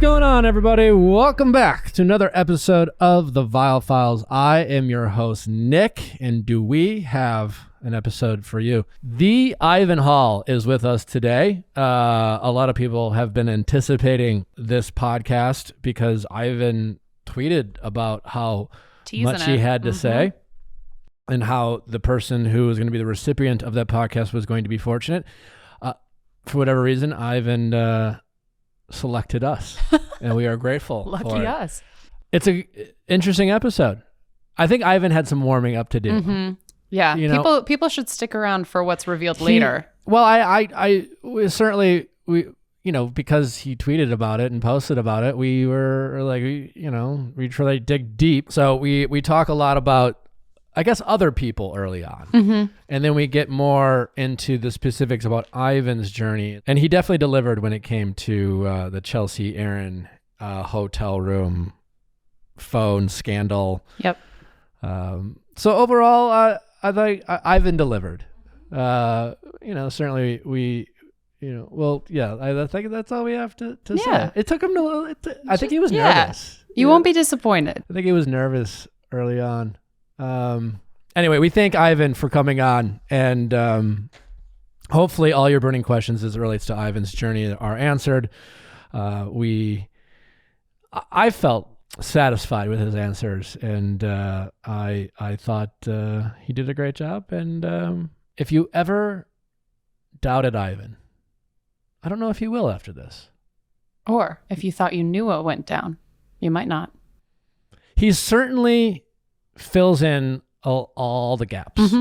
going on, everybody? Welcome back to another episode of the Viall Files. I am your host, Nick, and do we have an episode for you? The Ivan Hall is with us today. A lot of people have been anticipating this podcast because Ivan tweeted about how much he had to say and how the person who was going to be the recipient of that podcast was going to be fortunate. For whatever reason, Ivan selected us, and we are grateful. Lucky us. It's an interesting episode. I think Ivan had some warming up to do. Mm-hmm. Yeah, you know, people should stick around for what's revealed later. Well, I certainly because he tweeted about it and posted about it, we were like, we try to dig deep. So we talk a lot about, I guess, other people early on. And then we get more into the specifics about Ivan's journey. And he definitely delivered when it came to the Chelsea Aaron hotel room phone scandal. Yep. So overall, I think Ivan delivered. Certainly we, I think that's all we have to say. It took him I think he was nervous. You won't be disappointed. I think he was nervous early on. Anyway, we thank Ivan for coming on, and hopefully all your burning questions as it relates to Ivan's journey are answered. I felt satisfied with his answers, and I thought he did a great job. And if you ever doubted Ivan, I don't know if you will after this. Or if you thought you knew what went down, you might not. He certainly fills in all the gaps.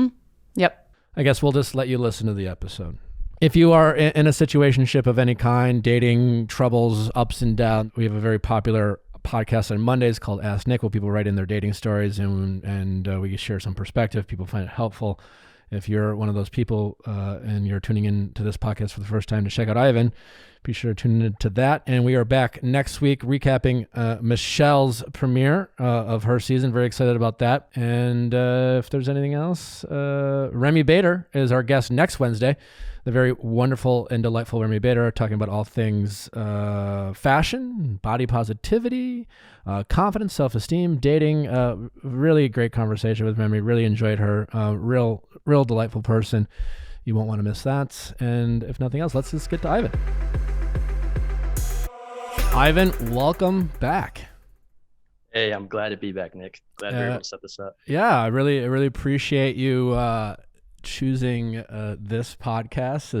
Yep. I guess we'll just let you listen to the episode. If you are in a situationship of any kind, dating, troubles, ups and downs, we have a very popular podcast on Mondays called Ask Nick, where people write in their dating stories and we share some perspective. People find it helpful. If you're one of those people and you're tuning in to this podcast for the first time to check out Ivan, be sure to tune in to that. And we are back next week recapping Michelle's premiere of her season. Very excited about that. And if there's anything else, Remy Bader is our guest next Wednesday. The very wonderful and delightful Remy Bader, talking about all things fashion, body positivity, confidence, self-esteem, dating. Really great conversation with Remy. Really enjoyed her. Real delightful person. You won't want to miss that. And if nothing else, let's just get to Ivan. Ivan, welcome back. Hey, I'm glad to be back, Nick. Glad we were able to set this up. Yeah, I really appreciate you choosing this podcast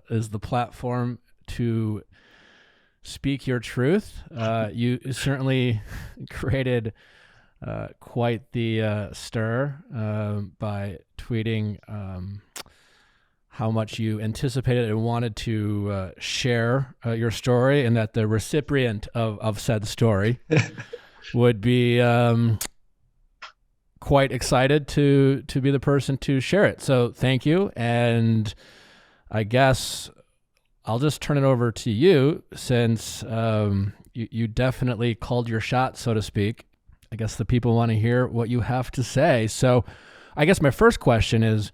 as the platform to speak your truth. You certainly created quite the stir by tweeting how much you anticipated and wanted to share your story, and that the recipient of said story would be quite excited to be the person to share it. So thank you. And I guess I'll just turn it over to you, since you definitely called your shot, so to speak. I guess the people want to hear what you have to say. So I guess my first question is,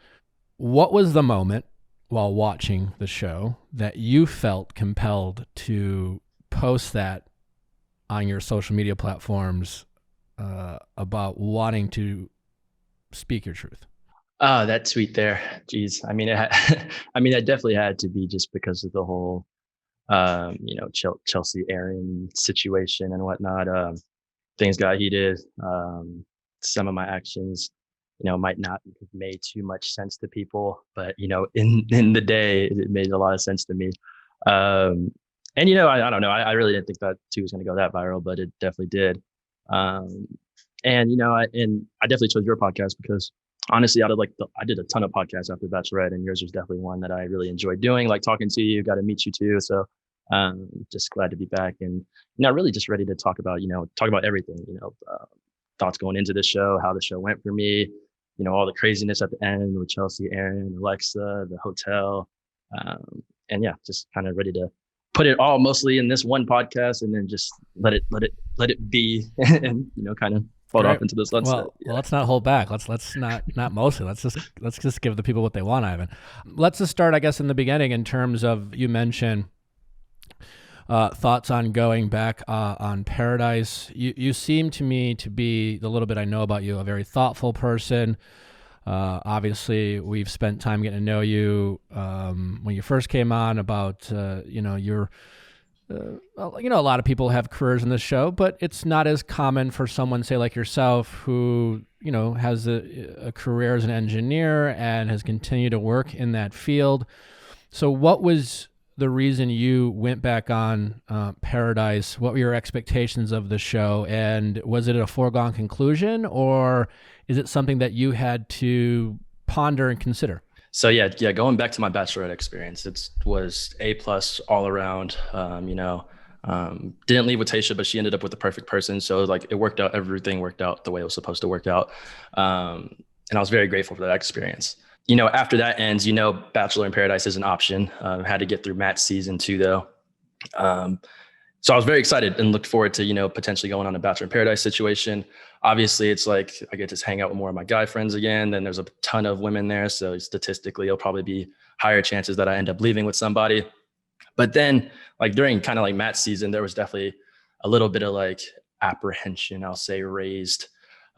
what was the moment while watching the show that you felt compelled to post that on your social media platforms about wanting to speak your truth? Oh, that tweet there. Jeez. I mean, it definitely had to be just because of the whole, Chelsea Aaron situation and whatnot. Things got heated. Some of my actions, might not have made too much sense to people, but, in the day, it made a lot of sense to me. And, I don't know. I really didn't think that too was going to go that viral, but it definitely did. And I definitely chose your podcast because honestly, I did a ton of podcasts after Bachelorette, and yours was definitely one that I really enjoyed doing, like talking to you, got to meet you too. So, just glad to be back, and, really just ready to talk about everything, thoughts going into the show, how the show went for me, all the craziness at the end with Chelsea, Aaron, Alexa, the hotel. And yeah, just kind of ready to put it all mostly in this one podcast, and then just let it be and, kind of fall off into the sunset. Well, let's not hold back. Let's not mostly. Let's just give the people what they want, Ivan. Let's just start, I guess, in the beginning in terms of, you mentioned thoughts on going back on Paradise. You seem to me to be, the little bit I know about you, a very thoughtful person. Obviously, we've spent time getting to know you when you first came on about, your, a lot of people have careers in this show, but it's not as common for someone, say, like yourself, who, has a career as an engineer and has continued to work in that field. So what was the reason you went back on Paradise? What were your expectations of the show? And was it a foregone conclusion, or is it something that you had to ponder and consider? So yeah, going back to my Bachelorette experience, it was A+ all around. Didn't leave with Tayshia, but she ended up with the perfect person. So like it worked out, everything worked out the way it was supposed to work out. And I was very grateful for that experience. After that ends, Bachelor in Paradise is an option. Had to get through Matt's season 2 though. So I was very excited and looked forward to, potentially going on a Bachelor in Paradise situation. Obviously, it's like I get to hang out with more of my guy friends again. Then there's a ton of women there. So statistically, it'll probably be higher chances that I end up leaving with somebody. But then like during kind of like Matt's season, there was definitely a little bit of like apprehension, I'll say, raised,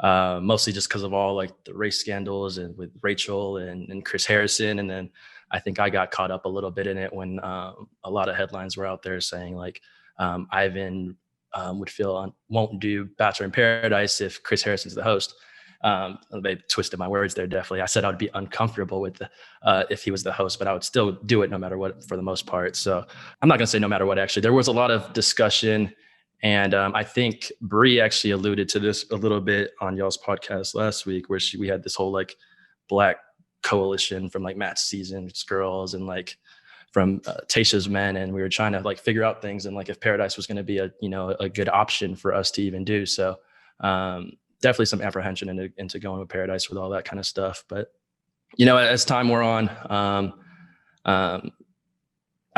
mostly just because of all like the race scandals and with Rachel and Chris Harrison. And then I think I got caught up a little bit in it when a lot of headlines were out there saying like Ivan won't do Bachelor in Paradise if Chris Harrison's the host. They twisted my words there. Definitely. I said I would be uncomfortable with if he was the host, but I would still do it no matter what for the most part. So I'm not going to say no matter what, actually. There was a lot of discussion. And I think Bree actually alluded to this a little bit on y'all's podcast last week, where we had this whole like black coalition from like Matt's season's girls and like from Tayshia's men, and we were trying to like figure out things and like if Paradise was going to be a good option for us to even do. So definitely some apprehension into going with Paradise with all that kind of stuff. But as time wore on, I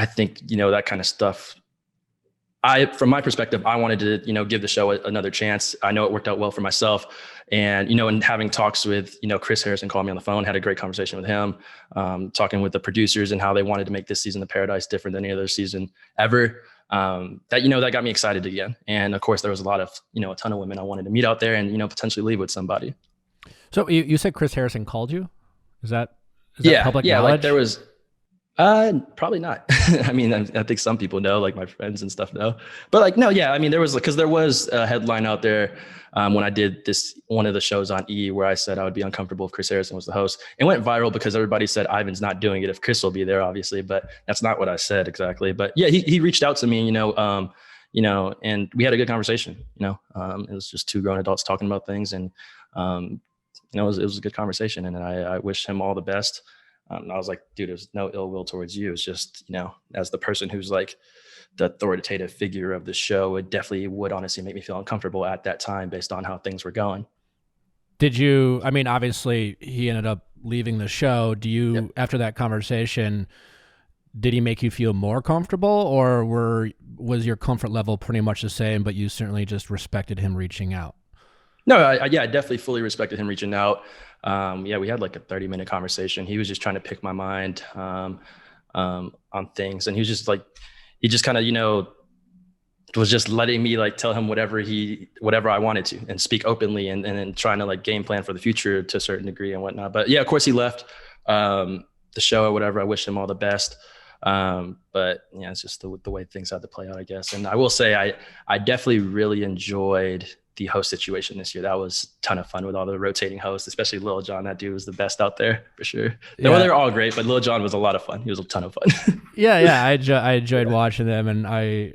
think that kind of stuff. From my perspective, I wanted to, give the show another chance. I know it worked out well for myself. And, and having talks with, Chris Harrison called me on the phone, had a great conversation with him, talking with the producers and how they wanted to make this season of Paradise different than any other season ever. That got me excited again. And of course, there was a lot of, a ton of women I wanted to meet out there and, potentially leave with somebody. So you said Chris Harrison called you? Is that public knowledge? Like there was, probably not. I mean, I think some people know, like my friends and stuff know, but like, no, yeah. I mean, there was a headline out there when I did one of the shows on E where I said I would be uncomfortable if Chris Harrison was the host. It went viral because everybody said Ivan's not doing it if Chris will be there, obviously, but that's not what I said exactly. But yeah, he reached out to me, and we had a good conversation, it was just two grown adults talking about things. And, it was a good conversation, and I wish him all the best. And I was like, dude, there's no ill will towards you. It's just, as the person who's like the authoritative figure of the show, it definitely would honestly make me feel uncomfortable at that time based on how things were going. Obviously he ended up leaving the show. After that conversation, did he make you feel more comfortable, or was your comfort level pretty much the same, but you certainly just respected him reaching out? No, I definitely fully respected him reaching out. We had like a 30-minute conversation. He was just trying to pick my mind on things. And he was just like, he just kind of, was just letting me like tell him whatever I wanted to and speak openly and trying to like game plan for the future to a certain degree and whatnot. But yeah, of course he left the show or whatever. I wish him all the best. But yeah, it's just the way things had to play out, I guess. And I will say, I definitely really enjoyed the host situation this year. That was a ton of fun with all the rotating hosts, especially Lil Jon. That dude was the best out there for sure. Yeah. Well, they're all great, but Lil Jon was a lot of fun. He was a ton of fun. Yeah. I enjoyed watching them, and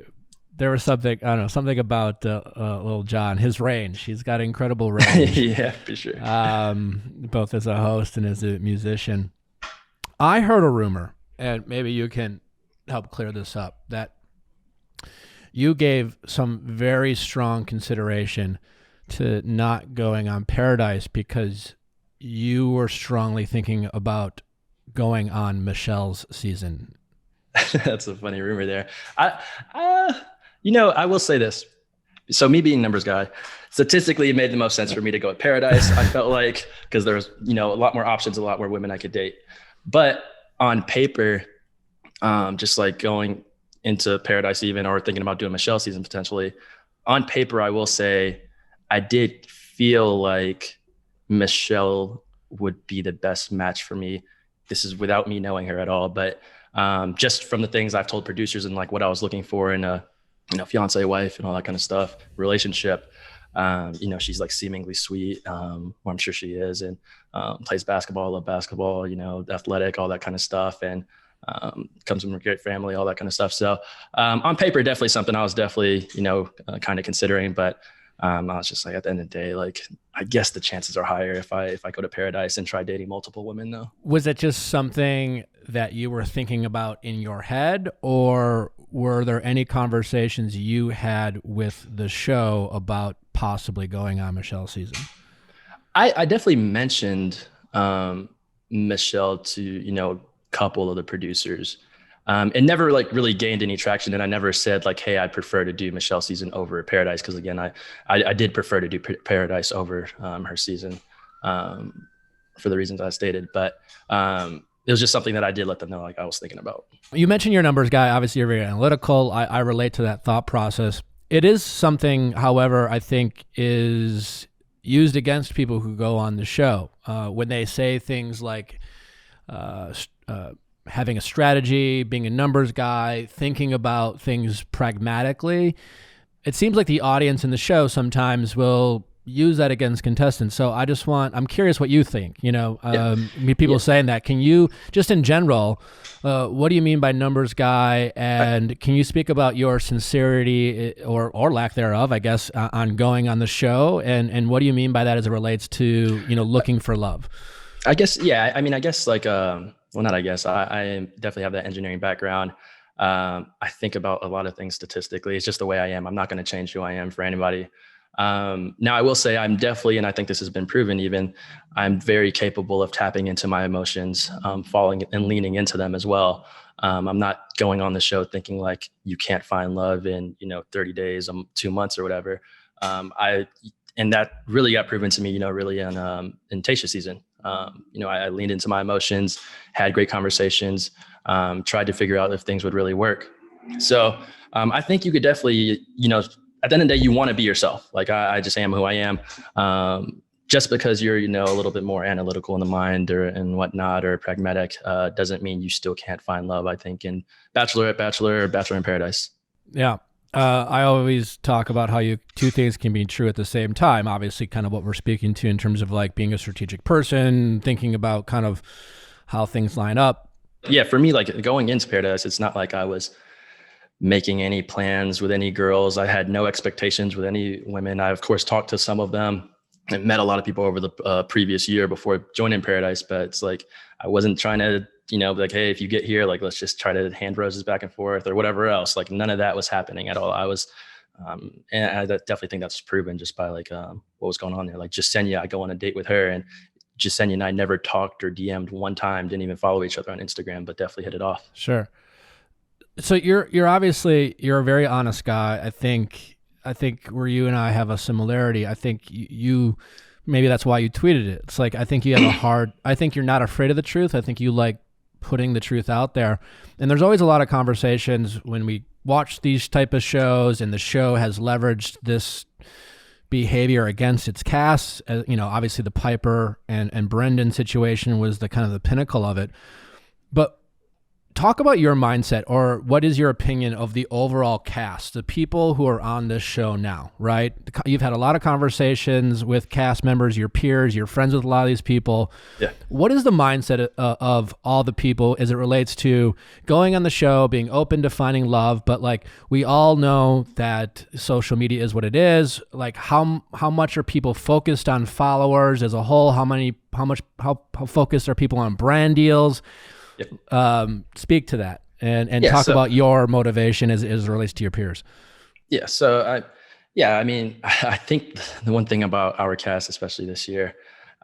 there was something about Lil Jon, his range. He's got incredible range. Yeah, for sure. Both as a host and as a musician. I heard a rumor, and maybe you can help clear this up, that you gave some very strong consideration to not going on Paradise because you were strongly thinking about going on Michelle's season. That's a funny rumor there. I will say this. So me being a numbers guy, statistically, it made the most sense for me to go with Paradise. I felt like, because there was, a lot more options, a lot more women I could date. But on paper, just like going into Paradise even, or thinking about doing Michelle season potentially, on paper, I will say I did feel like Michelle would be the best match for me. This is without me knowing her at all, but just from the things I've told producers and like what I was looking for in a, fiance, wife, and all that kind of stuff, relationship. She's like seemingly sweet. Well, I'm sure she is, and plays basketball, love basketball, athletic, all that kind of stuff. And comes from a great family, all that kind of stuff. So on paper, definitely something I was definitely, kind of considering, but I was just like, at the end of the day, like, I guess the chances are higher if I go to Paradise and try dating multiple women though. Was it just something that you were thinking about in your head, or were there any conversations you had with the show about possibly going on Michelle's season? I definitely mentioned Michelle to, a couple of the producers. It never like really gained any traction. And I never said like, hey, I prefer to do Michelle's season over Paradise. Cause again, I did prefer to do Paradise over her season for the reasons I stated. But it was just something that I did let them know, like I was thinking about. You mentioned your numbers guy. Obviously you're very analytical. I relate to that thought process. It is something, however, I think is used against people who go on the show when they say things like having a strategy, being a numbers guy, thinking about things pragmatically. It seems like the audience in the show sometimes will use that against contestants. So I'm curious what you think, people saying that. Can you, just in general, what do you mean by numbers guy? And can you speak about your sincerity or lack thereof, I guess, on going on the show? And what do you mean by that as it relates to, looking for love? I guess, yeah. I mean, I guess like, not I guess, I definitely have that engineering background. I think about a lot of things statistically. It's just the way I am. I'm not going to change who I am for anybody. Now I will say I'm definitely, and I think this has been proven even, I'm very capable of tapping into my emotions, falling and leaning into them as well. I'm not going on the show thinking like you can't find love in, 30 days, 2 months or whatever. And that really got proven to me, really in Tayshia season. I leaned into my emotions, had great conversations, tried to figure out if things would really work. So I think you could definitely, at the end of the day, you want to be yourself. Like I just am who I am. Just because you're, a little bit more analytical in the mind and whatnot, or pragmatic, doesn't mean you still can't find love, I think, in Bachelorette, Bachelor, or Bachelor in Paradise. Yeah. I always talk about how two things can be true at the same time. Obviously, kind of what we're speaking to in terms of like being a strategic person, thinking about kind of how things line up. Yeah, for me, like going into Paradise, it's not like I was making any plans with any girls. I had no expectations with any women. I, of course, talked to some of them and met a lot of people over the previous year before joining Paradise. But it's like, I wasn't trying to, like, hey, if you get here, like, let's just try to hand roses back and forth or whatever else. Like none of that was happening at all. I was, and I definitely think that's proven just by like what was going on there. Like Jasenia, I go on a date with her, and Jasenia and I never talked or DM'd one time, didn't even follow each other on Instagram, but definitely hit it off. Sure. So you're obviously, you're a very honest guy. I think where you and I have a similarity, I think you maybe that's why you tweeted it. It's like, I think you have I think you're not afraid of the truth. I think you like putting the truth out there. And there's always a lot of conversations when we watch these type of shows, and the show has leveraged this behavior against its cast. Obviously the Piper and Brendan situation was the kind of the pinnacle of it. But talk about your mindset, or what is your opinion of the overall cast, the people who are on this show now, right? You've had a lot of conversations with cast members, your peers, you're friends with a lot of these people. Yeah. What is the mindset of all the people as it relates to going on the show, being open to finding love? But like, we all know that social media is what it is. Like how much are people focused on followers as a whole? How focused are people on brand deals? Yep. Speak to that and talk about your motivation as it relates to your peers. Yeah. So I think the one thing about our cast, especially this year,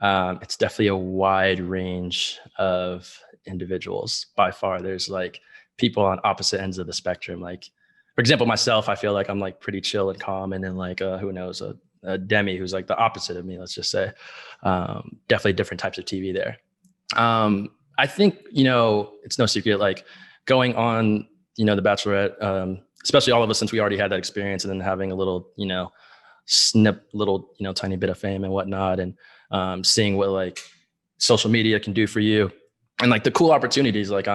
it's definitely a wide range of individuals. By far, there's like people on opposite ends of the spectrum. Like, for example, myself, I feel like I'm like pretty chill and calm, and then like who knows, a Demi who's like the opposite of me. Let's just say, definitely different types of TV there. I think, it's no secret, like going on, The Bachelorette, especially all of us, since we already had that experience, and then having a little, tiny bit of fame and whatnot, and seeing what like social media can do for you. And like the cool opportunities, like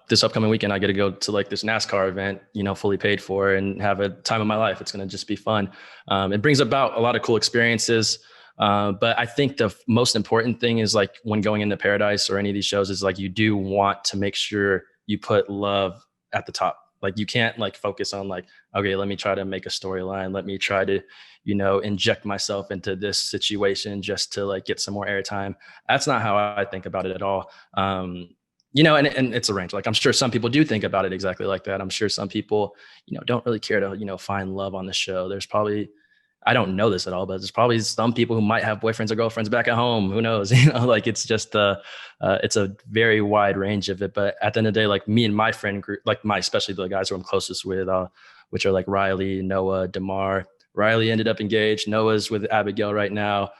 this upcoming weekend, I get to go to like this NASCAR event, fully paid for, and have a time of my life. It's going to just be fun. It brings about a lot of cool experiences. But I think the most important thing is like when going into Paradise or any of these shows is like, you do want to make sure you put love at the top. Like you can't like focus on like, okay, let me try to make a storyline. Let me try to, inject myself into this situation just to like get some more airtime. That's not how I think about it at all. And it's a range. Like I'm sure some people do think about it exactly like that. I'm sure some people, don't really care to, find love on the show. There's probably, I don't know this at all, but there's probably some people who might have boyfriends or girlfriends back at home. Who knows? Like it's just it's a very wide range of it. But at the end of the day, like me and my friend group, like especially the guys who I'm closest with, which are like Riley, Noah, DeMar. Riley ended up engaged. Noah's with Abigail right now.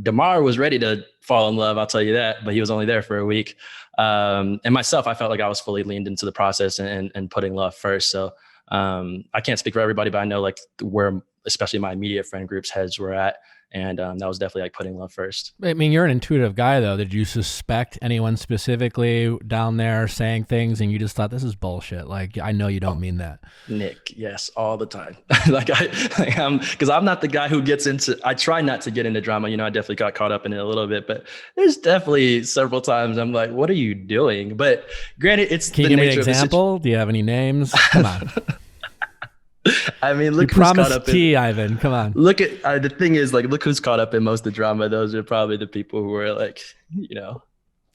DeMar was ready to fall in love, I'll tell you that, but he was only there for a week. And myself, I felt like I was fully leaned into the process and putting love first. So I can't speak for everybody, but I know like where especially my immediate friend group's heads were at. And that was definitely like putting love first. I mean, you're an intuitive guy, though. Did you suspect anyone specifically down there saying things and you just thought, this is bullshit? Like, I know you don't mean that. Nick, yes, all the time. Because I'm not the guy who gets into, I try not to get into drama. I definitely got caught up in it a little bit, but there's definitely several times I'm like, what are you doing? But granted, it's Can you give me an example? Do you have any names? Come on. I mean, look, who's caught up in Ivan. Come on. Look at the thing is like, look who's caught up in most of the drama. Those are probably the people who are like,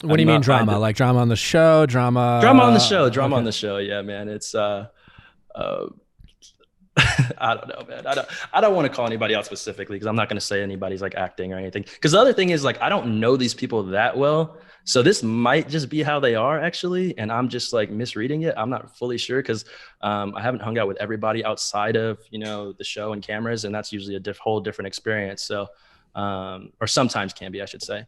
What do you mean drama? Like drama on the show, drama on the show, on the show. Yeah, man. It's I don't know, man. I don't want to call anybody out specifically because I'm not going to say anybody's like acting or anything. Because the other thing is like, I don't know these people that well. So this might just be how they are actually. And I'm just like misreading it. I'm not fully sure because I haven't hung out with everybody outside of, the show and cameras. And that's usually a whole different experience. So, or sometimes can be, I should say.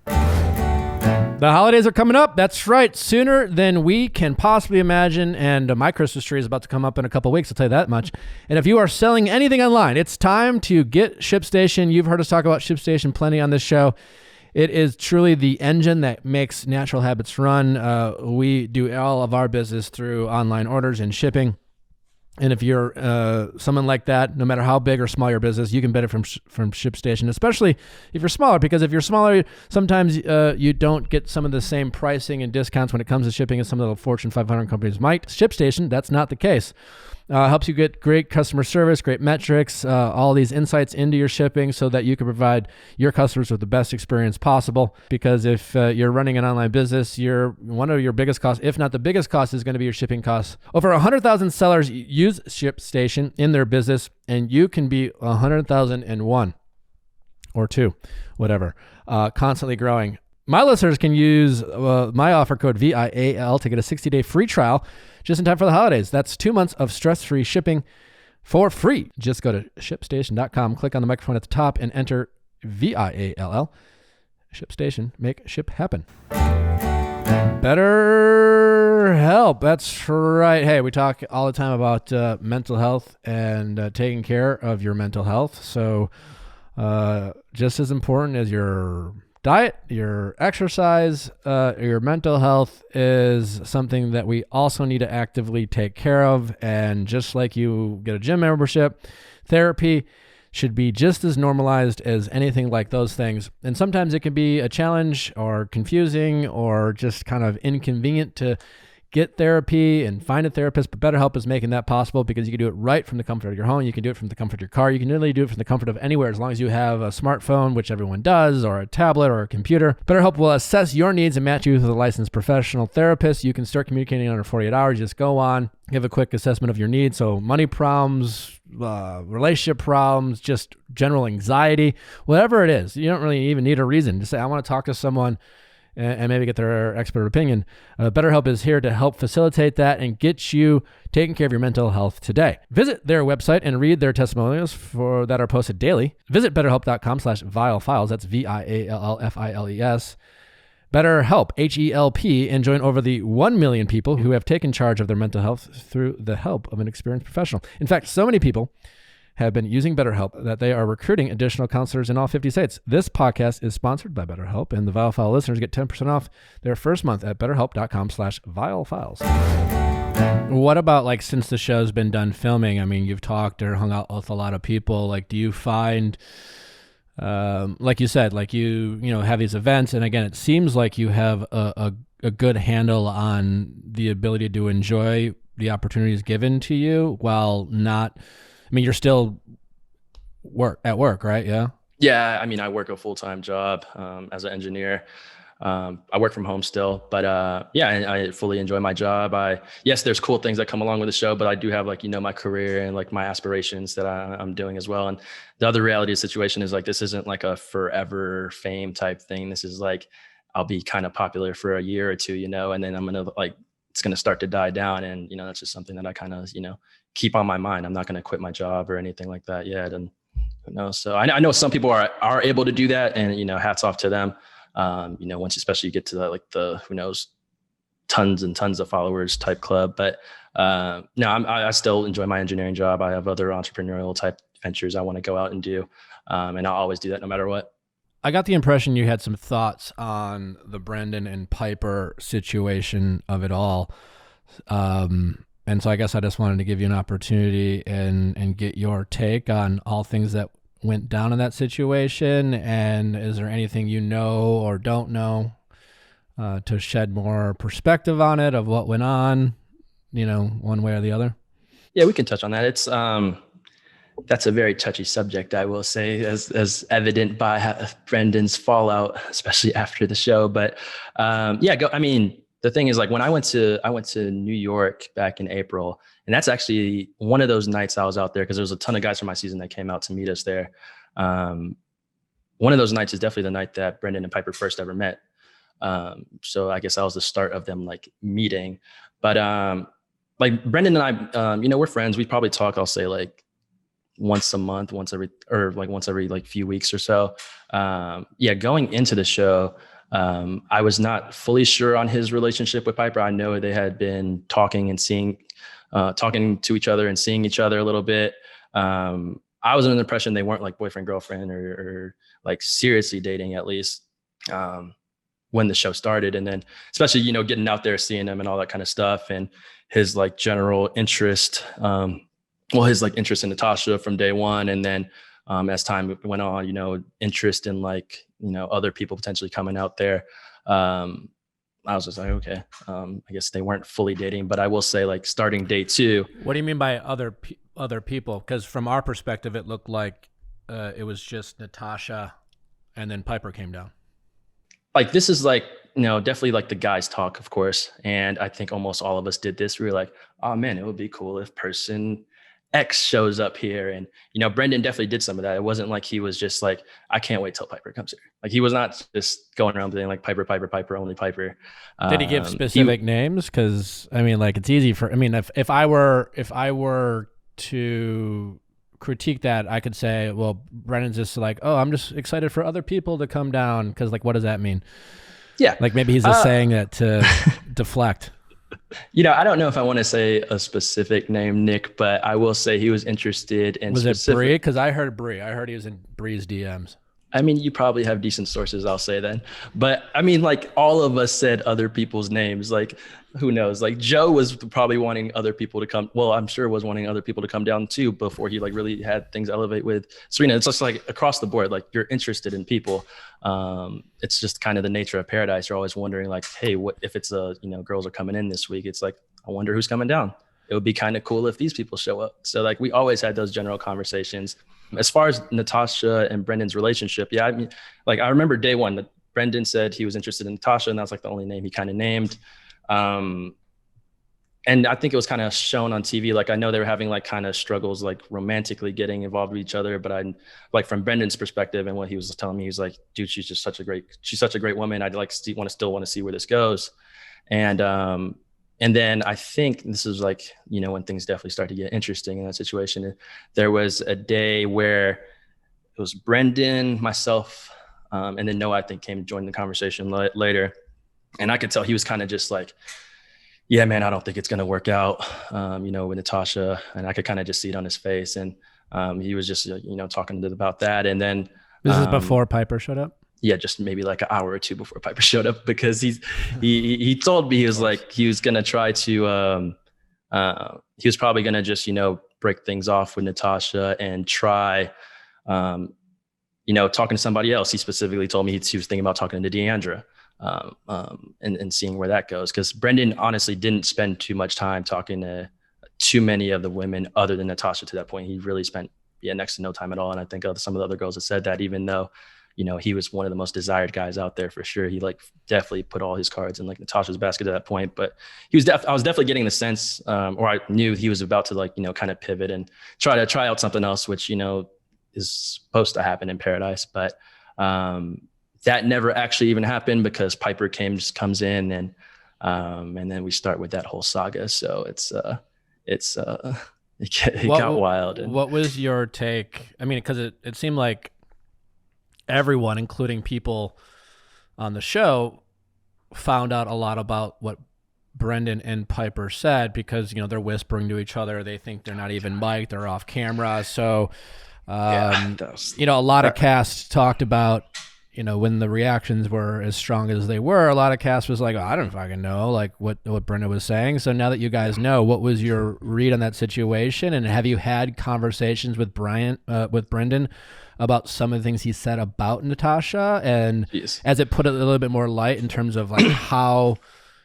The holidays are coming up. That's right. Sooner than we can possibly imagine. And my Christmas tree is about to come up in a couple of weeks. I'll tell you that much. And if you are selling anything online, it's time to get ShipStation. You've heard us talk about ShipStation plenty on this show. It is truly the engine that makes Natural Habits run. We do all of our business through online orders and shipping. And if you're someone like that, no matter how big or small your business, you can benefit from ShipStation, especially if you're smaller, because if you're smaller, sometimes you don't get some of the same pricing and discounts when it comes to shipping as some of the Fortune 500 companies might. ShipStation, that's not the case. Helps you get great customer service, great metrics, all these insights into your shipping so that you can provide your customers with the best experience possible. Because if you're running an online business, one of your biggest costs, if not the biggest cost, is going to be your shipping costs. Over 100,000 sellers use ShipStation in their business, and you can be 100,001 or 2, whatever, constantly growing. My listeners can use my offer code VIAL to get a 60-day free trial just in time for the holidays. That's 2 months of stress-free shipping for free. Just go to ShipStation.com, click on the microphone at the top, and enter VIALL. ShipStation, make ship happen. BetterHelp. That's right. Hey, we talk all the time about mental health and taking care of your mental health. So just as important as your diet, your exercise, your mental health is something that we also need to actively take care of. And just like you get a gym membership, therapy should be just as normalized as anything like those things. And sometimes it can be a challenge or confusing or just kind of inconvenient to get therapy and find a therapist, but BetterHelp is making that possible because you can do it right from the comfort of your home. You can do it from the comfort of your car. You can literally do it from the comfort of anywhere as long as you have a smartphone, which everyone does, or a tablet or a computer. BetterHelp will assess your needs and match you with a licensed professional therapist. You can start communicating under 48 hours. Just go on, give a quick assessment of your needs. So money problems, relationship problems, just general anxiety, whatever it is. You don't really even need a reason to say, I want to talk to someone and maybe get their expert opinion. BetterHelp is here to help facilitate that and get you taking care of your mental health today. Visit their website and read their testimonials that are posted daily. Visit betterhelp.com/viallfiles. That's VIALLFILES. BetterHelp, H-E-L-P, and join over the 1 million people who have taken charge of their mental health through the help of an experienced professional. In fact, so many people have been using BetterHelp that they are recruiting additional counselors in all 50 states. This podcast is sponsored by BetterHelp, and the Viall listeners get 10% off their first month at betterhelp.com/viallfiles. What about, like, since the show's been done filming? I mean, you've talked or hung out with a lot of people. Like, do you find, like you said, like you have these events, and again, it seems like you have a good handle on the ability to enjoy the opportunities given to you while not, I mean, you're still at work, right? Yeah. Yeah. I mean, I work a full-time job as an engineer. I work from home still, but yeah, I fully enjoy my job. Yes, there's cool things that come along with the show, but I do have, like, my career and, like, my aspirations that I'm doing as well. And the other reality of the situation is, like, this isn't like a forever fame type thing. This is like, I'll be kind of popular for a year or two, and then I'm going to, like, it's going to start to die down. And, that's just something that I kind of, keep on my mind. I'm not going to quit my job or anything like that yet. And who knows? So I know some people are able to do that, and, hats off to them. Once especially you get to the who knows, tons and tons of followers type club. But no, I still enjoy my engineering job. I have other entrepreneurial type ventures I want to go out and do. And I'll always do that no matter what. I got the impression you had some thoughts on the Brendan and Piper situation of it all. And so I guess I just wanted to give you an opportunity and get your take on all things that went down in that situation. And is there anything you know or don't know to shed more perspective on it, of what went on, one way or the other? Yeah, we can touch on that. It's that's a very touchy subject, I will say, as evident by Brendan's fallout, especially after the show. But I mean, the thing is, like, when I went to New York back in April, and that's actually one of those nights I was out there because there was a ton of guys from my season that came out to meet us there. One of those nights is definitely the night that Brendan and Piper first ever met. So I guess that was the start of them, like, meeting. But like, Brendan and I, we're friends. We probably talk, I'll say, like, once a month, once every like few weeks or so. Going into the show, I was not fully sure on his relationship with Piper. I know they had been talking to each other and seeing each other a little bit. I was under the impression they weren't, like, boyfriend, girlfriend, or like seriously dating, at least when the show started. And then especially, getting out there, seeing him and all that kind of stuff, and his, like, general interest, his, like, interest in Natasha from day one. And then as time went on, interest in, like, other people potentially coming out there. I was just like, okay, I guess they weren't fully dating. But I will say, like, starting day 2. What do you mean by other people? Because from our perspective, it looked like it was just Natasha, and then Piper came down. Like, this is, like, definitely, like, the guys talk, of course. And I think almost all of us did this. We were like, oh man, it would be cool if person X shows up here. And, Brendan definitely did some of that. It wasn't like he was just like, I can't wait till Piper comes here. Like, he was not just going around being like, Piper, Piper, Piper, only Piper. Did he give specific names? Because, I mean, like, it's easy for, I mean, if I were to critique that, I could say, well, Brendan's just like, oh, I'm just excited for other people to come down. Because, like, what does that mean? Yeah. Like, maybe he's just saying that to deflect. I don't know if I want to say a specific name, Nick, but I will say he was interested in. Was it Bree? Because I heard Bree. I heard he was in Bree's DMs. I mean, you probably have decent sources, I'll say then. But I mean, like, all of us said other people's names. Like, who knows? Like, Joe was probably wanting other people to come. Well, I'm sure was wanting other people to come down too before he, like, really had things elevate with Serena. It's just, like, across the board, like, you're interested in people. It's just kind of the nature of Paradise. You're always wondering, like, hey, what if it's girls are coming in this week? It's like, I wonder who's coming down. It would be kind of cool if these people show up. So, like, we always had those general conversations. As far as Natasha and Brendan's relationship, I mean, like, I remember day one that Brendan said he was interested in Natasha, and that's, like, the only name he kind of named. And I think it was kind of shown on TV. Like, I know they were having, like, kind of struggles, like, romantically getting involved with each other. But I, like, from Brendan's perspective and what he was telling me, he's like, dude, she's such a great woman. I'd like still want to see where this goes. And then I think this is, like, when things definitely start to get interesting in that situation. There was a day where it was Brendan, myself, and then Noah, I think, came to join the conversation later. And I could tell he was kind of just like, yeah, man, I don't think it's going to work out, with Natasha. And I could kind of just see it on his face. And he was just, talking about that. And then This is before Piper showed up? yeah, just maybe like an hour or two before Piper showed up, because he told me he was like, he was going to try to, he was probably going to just, break things off with Natasha and try, talking to somebody else. He specifically told me he was thinking about talking to Deandra. And seeing where that goes. Because Brendan honestly didn't spend too much time talking to too many of the women other than Natasha to that point. He really spent next to no time at all. And I think some of the other girls have said that, even though, he was one of the most desired guys out there for sure. He like definitely put all his cards in like Natasha's basket at that point. But I was definitely getting the sense, or I knew he was about to like, kind of pivot and try out something else, which, is supposed to happen in Paradise. But that never actually even happened, because Piper comes in and then we start with that whole saga. So it got wild. And what was your take? I mean, because it seemed like everyone, including people on the show, found out a lot about what Brendan and Piper said, because, they're whispering to each other. They think they're not even mic'd, they're off camera. So, a lot of cast talked about, when the reactions were as strong as they were, a lot of cast was like, oh, I don't fucking know, like what Brenda was saying. So now that you guys know, what was your read on that situation? And have you had conversations with Brendan about some of the things he said about Natasha? And as it put a little bit more light in terms of like how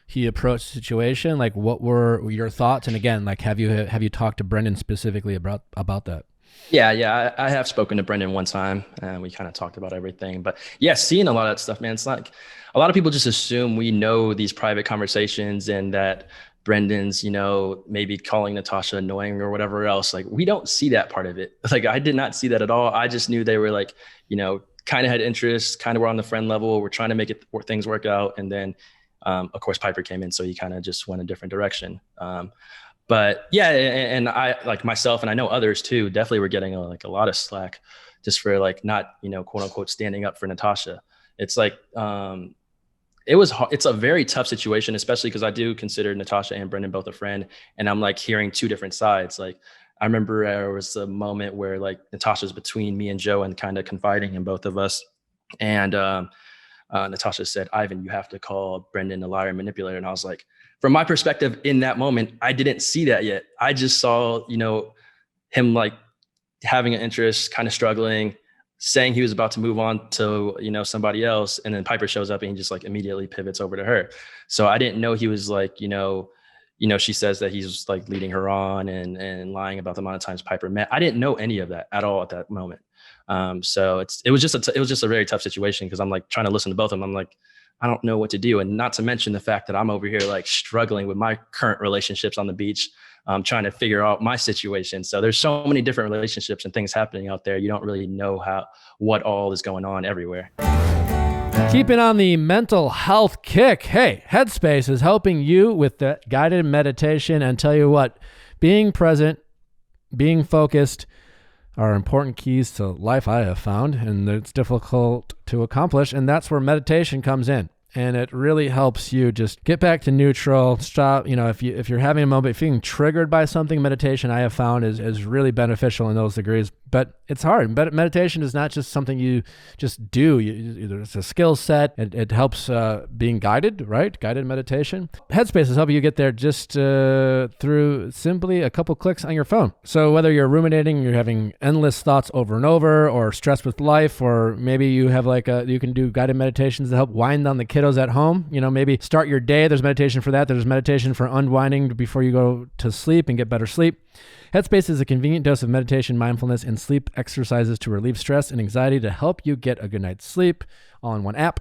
he approached the situation, like what were your thoughts? And again, like, have you talked to Brendan specifically about that? Yeah. I have spoken to Brendan one time, and we kind of talked about everything. But yeah, seeing a lot of that stuff, man, it's like a lot of people just assume we know these private conversations and that Brendan's, maybe calling Natasha annoying or whatever else. Like, we don't see that part of it. Like, I did not see that at all. I just knew they were like, kind of had interest, kind of were on the friend level. We're trying to make things work out. And then, of course, Piper came in, so he kind of just went a different direction. But yeah, and I, like myself, and I know others too, definitely were getting a lot of slack just for like not, quote unquote, standing up for Natasha. It's like, it's a very tough situation, especially because I do consider Natasha and Brendan both a friend, and I'm like hearing two different sides. Like, I remember there was a moment where like Natasha's between me and Joe and kind of confiding in both of us. And Natasha said, Ivan, you have to call Brendan a liar and manipulator. And I was like, from my perspective in that moment, I didn't see that yet. I just saw, him like having an interest, kind of struggling, saying he was about to move on to, somebody else. And then Piper shows up and he just like immediately pivots over to her. So I didn't know he was like, she says that he's like leading her on and lying about the amount of times Piper met. I didn't know any of that at all at that moment. So it was just a very tough situation, because I'm like trying to listen to both of them. I'm like, I don't know what to do. And not to mention the fact that I'm over here like struggling with my current relationships on the beach, trying to figure out my situation. So there's so many different relationships and things happening out there. You don't really know what all is going on everywhere. Keeping on the mental health kick. Hey, Headspace is helping you with the guided meditation. And tell you what, being present, being focused are important keys to life, I have found, and it's difficult to accomplish. And that's where meditation comes in. And it really helps you just get back to neutral, stop. If you're having a moment, feeling triggered by something, meditation I have found is really beneficial in those degrees. But it's hard. Meditation is not just something you just do. It's a skill set. It helps being guided, right? Guided meditation. Headspace is helping you get there just through simply a couple clicks on your phone. So whether you're ruminating, you're having endless thoughts over and over, or stressed with life, or maybe you have you can do guided meditations to help wind down the kiddos at home. Maybe start your day. There's meditation for that. There's meditation for unwinding before you go to sleep and get better sleep. Headspace is a convenient dose of meditation, mindfulness, and sleep exercises to relieve stress and anxiety to help you get a good night's sleep, all in one app.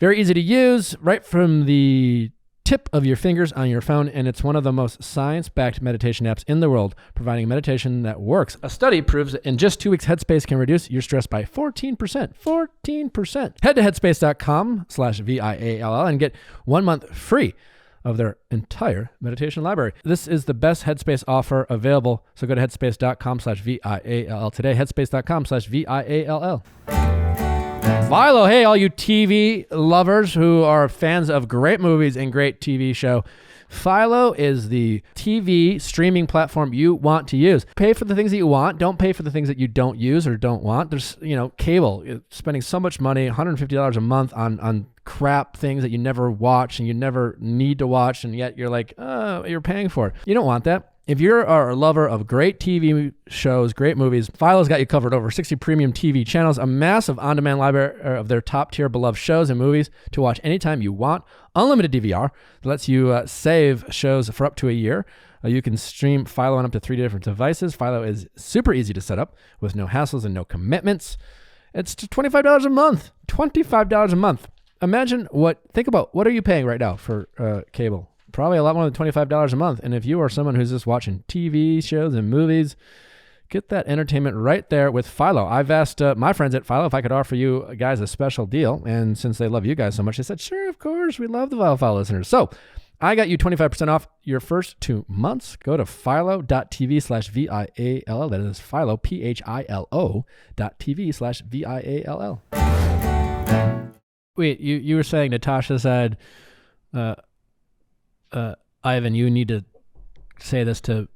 Very easy to use, right from the tip of your fingers on your phone, and it's one of the most science-backed meditation apps in the world, providing meditation that works. A study proves that in just 2 weeks, Headspace can reduce your stress by 14%. 14%. Head to headspace.com/VIALL and get 1 month free of their entire meditation library. This is the best Headspace offer available. So go to headspace.com/VIALL today. Headspace.com/VIALL. Philo, hey, all you TV lovers who are fans of great movies and great TV show. Philo is the TV streaming platform you want to use. Pay for the things that you want. Don't pay for the things that you don't use or don't want. There's, cable. You're spending so much money, $150 a month on crap things that you never watch and you never need to watch, and yet you're like, you're paying for it. You don't want that. If you're a lover of great TV shows, great movies, Philo's got you covered. Over 60 premium TV channels, a massive on-demand library of their top-tier beloved shows and movies to watch anytime you want. Unlimited DVR that lets you save shows for up to a year. You can stream Philo on up to 3 different devices. Philo is super easy to set up with no hassles and no commitments. It's $25 a month. $25 a month. Think about what are you paying right now for cable? Probably a lot more than $25 a month. And if you are someone who's just watching TV shows and movies, get that entertainment right there with Philo. I've asked my friends at Philo if I could offer you guys a special deal. And since they love you guys so much, they said, sure, of course. We love the Philo listeners. So I got you 25% off your first 2 months. Go to philo.tv/VIALL. That is Philo, PHILO.tv/VIALL. Wait, you were saying Natasha said, Ivan, you need to say this to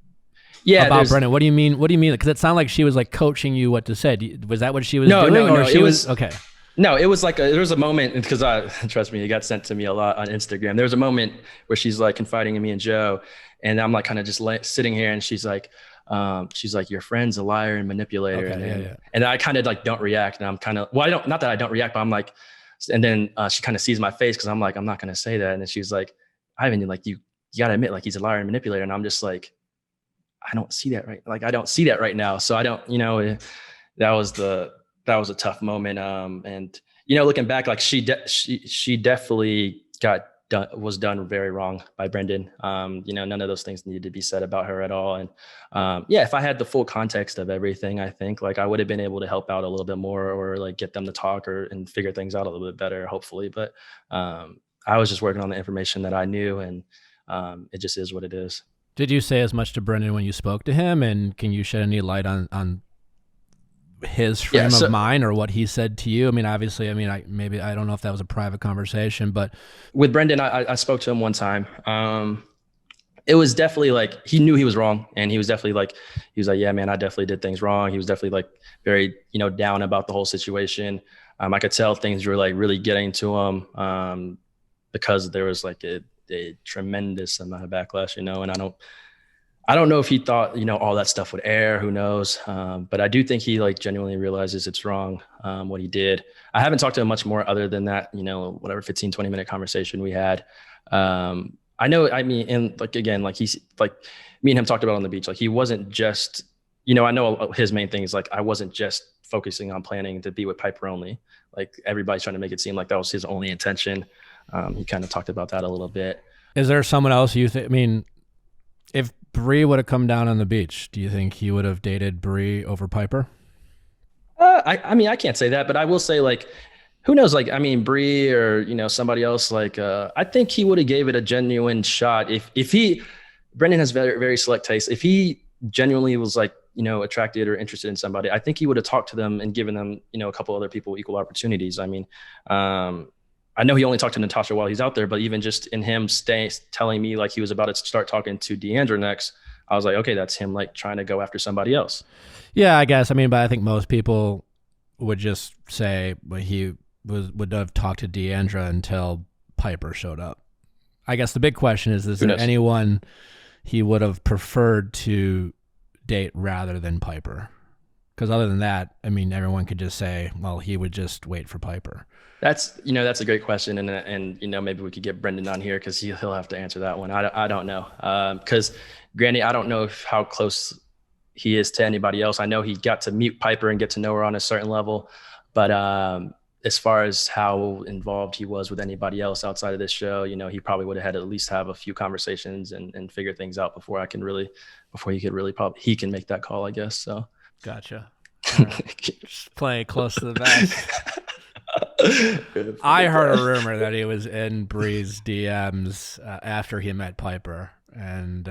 about Brendan. What do you mean? Because it sounded like she was like coaching you what to say. Was that what she was doing? No. She was okay. No, it was like there was a moment, because trust me, it got sent to me a lot on Instagram. There was a moment where she's like confiding in me and Joe, and I'm like kind of just sitting here, and she's like, your friend's a liar and manipulator, and I kind of like don't react, and I'm kind of not that I don't react, but I'm like, and then she kind of sees my face because I'm like, I'm not gonna say that, and then she's like, Ivan, like you gotta admit, like he's a liar and manipulator, and I'm just like, I don't see that right. Like I don't see that right now, so I don't, that was a tough moment. And looking back, like she definitely was done very wrong by Brendan. None of those things needed to be said about her at all. And if I had the full context of everything, I think like I would have been able to help out a little bit more, or like get them to talk and figure things out a little bit better, hopefully. But I was just working on the information that I knew, and it just is what it is. Did you say as much to Brendan when you spoke to him, and can you shed any light on his frame of mind or what he said to you? I mean, obviously, I don't know if that was a private conversation, but with Brendan, I spoke to him one time. It was definitely like, he knew he was wrong, and he was like, yeah, man, I definitely did things wrong. He was definitely like very, down about the whole situation. I could tell things were like really getting to him, because there was like a tremendous amount of backlash, and I don't know if he thought, all that stuff would air, who knows? But I do think he like genuinely realizes it's wrong, what he did. I haven't talked to him much more other than that, whatever 15, 20-minute conversation we had. And like, again, like he's like, me and him talked about on the beach. Like he wasn't just, I know his main thing is like, I wasn't just focusing on planning to be with Piper only. Like everybody's trying to make it seem like that was his only intention. He kind of talked about that a little bit. Is there someone else you think, if Bree would have come down on the beach, do you think he would have dated Bree over Piper? I can't say that, but I will say like, who knows? Like, Bree or, somebody else, like, I think he would have gave it a genuine shot. Brendan has very, very select taste. If he genuinely was like, attracted or interested in somebody, I think he would have talked to them and given them, a couple other people equal opportunities. I know he only talked to Natasha while he's out there, but even just in him telling me like he was about to start talking to Deandra next, I was like, okay, that's him like trying to go after somebody else. Yeah, I guess. But I think most people would just say he would have talked to Deandra until Piper showed up. I guess the big question is there anyone he would have preferred to date rather than Piper? Because other than that, everyone could just say, well, he would just wait for Piper. That's a great question. And maybe we could get Brendan on here because he'll have to answer that one. I don't know. Because granted, I don't know how close he is to anybody else. I know he got to meet Piper and get to know her on a certain level. But as far as how involved he was with anybody else outside of this show, he probably would have had to at least have a few conversations and figure things out before he can make that call, I guess. So. Gotcha. Just play close to the vest. I heard a rumor that he was in Bree's DMs after he met Piper, and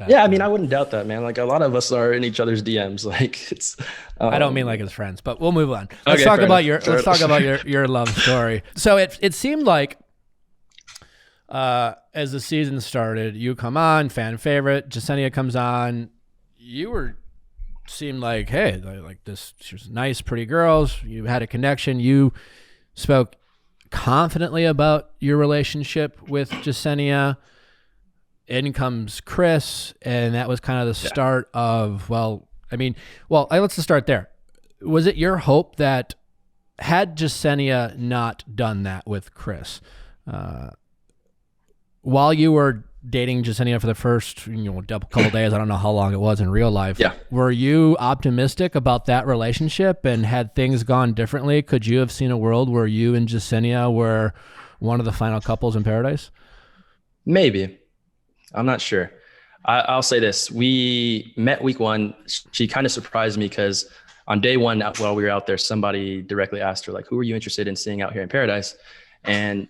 Yeah, I mean, I wouldn't doubt that, man. Like a lot of us are in each other's DMs. Like it's. I don't mean like as friends, but we'll move on. Okay, Let's talk about your love story. So it seemed like as the season started, you come on, fan favorite. Jasenia comes on. Seemed like, hey, like this. She's nice, pretty girls. You had a connection. You spoke confidently about your relationship with Jasenia. In comes Chris, and that was kind of the start of, let's just start there. Was it your hope that had Jasenia not done that with Chris, while you were dating Jasenia for the first couple days, I don't know how long it was in real life, were you optimistic about that relationship? And had things gone differently, could you have seen a world where you and Jasenia were one of the final couples in paradise? Maybe. I'm not sure. I'll say this. We met week 1. She kind of surprised me because on day 1, while we were out there, somebody directly asked her, like, who are you interested in seeing out here in paradise? And,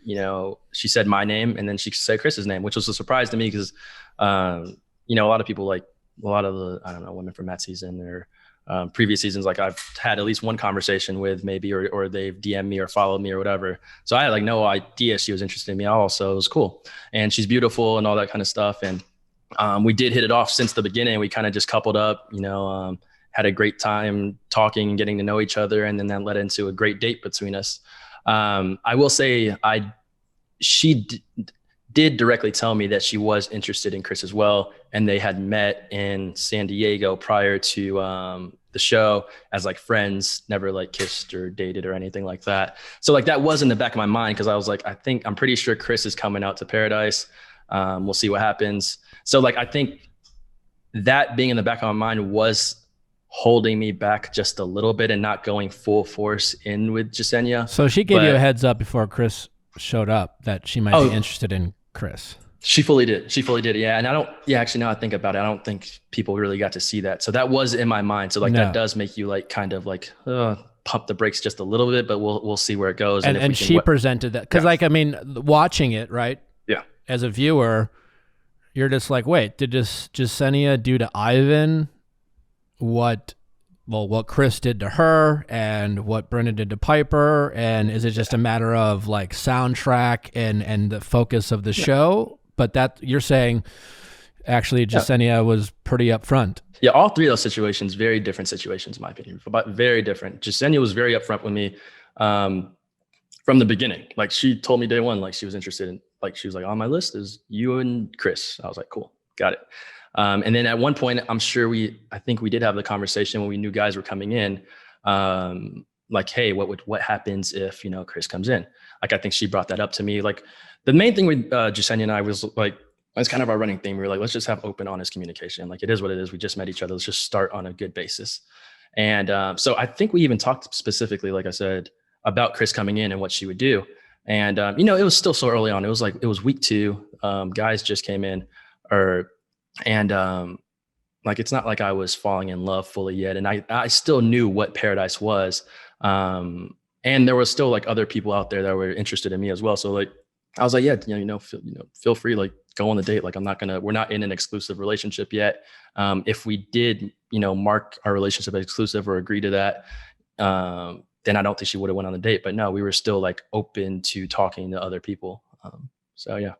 she said my name, and then she said Chris's name, which was a surprise to me because, a lot of people, like a lot of the, I don't know, women from that season or previous seasons, like I've had at least one conversation with maybe, or they've DM'd me or followed me or whatever. So I had like no idea she was interested in me at all. So it was cool. And she's beautiful and all that kind of stuff. And we did hit it off since the beginning. We kind of just coupled up, had a great time talking and getting to know each other. And then that led into a great date between us. I will say she did directly tell me that she was interested in Chris as well. And they had met in San Diego prior to the show as like friends, never like kissed or dated or anything like that. So like that was in the back of my mind because I was like, I'm pretty sure Chris is coming out to paradise. We'll see what happens. So like, I think that being in the back of my mind was holding me back just a little bit and not going full force in with Jasenia. So she gave you a heads up before Chris showed up that she might be interested in Chris. She fully did. Yeah. And actually now I think about it, I don't think people really got to see that. So that was in my mind. So like that does make you like kind of like pump the brakes just a little bit, but we'll see where it goes. And she presented that because watching it, right? Yeah. As a viewer, you're just like, wait, did Jasenia do to Ivan what Chris did to her and what Brendan did to Piper? And is it just a matter of like soundtrack and the focus of the show? But that you're saying actually Jasenia was pretty upfront. Yeah, all three of those situations, very different situations in my opinion, but very different. Jasenia was very upfront with me from the beginning. Like she told me day one, like she was interested in, like she was like, on my list is you and Chris. I was like, cool, got it. And then at one point, I'm sure I think we did have the conversation when we knew guys were coming in, like, hey, what happens if, Chris comes in? Like, I think she brought that up to me. Like the main thing with Jasenia and I was like, it's kind of our running thing. We were like, let's just have open, honest communication. Like it is what it is. We just met each other. Let's just start on a good basis. And so I think we even talked specifically, like I said, about Chris coming in and what she would do. And, it was still so early on. It was week 2. Guys just came in like, it's not like I was falling in love fully yet. And I still knew what paradise was. And there was still like other people out there that were interested in me as well. So like, I was like, yeah, feel free, like go on the date. Like we're not in an exclusive relationship yet. If we did, mark our relationship as exclusive or agree to that, then I don't think she would have went on the date, but no, we were still like open to talking to other people. So yeah,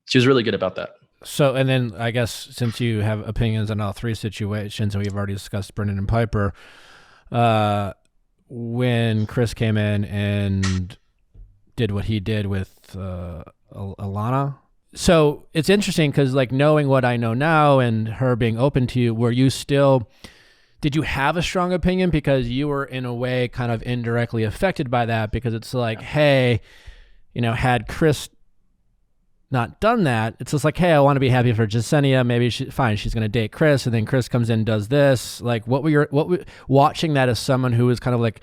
she was really good about that. So, and then I guess since you have opinions on all 3 situations, and we've already discussed Brendan and Piper, when Chris came in and did what he did with Alana. So it's interesting because like knowing what I know now and her being open to you, did you have a strong opinion because you were in a way kind of indirectly affected by that? Because it's like, hey, had Chris not done that, it's just like, hey, I want to be happy for Jasenia. Maybe she's going to date Chris, and then Chris comes in and does this. Like, watching that as someone who was kind of like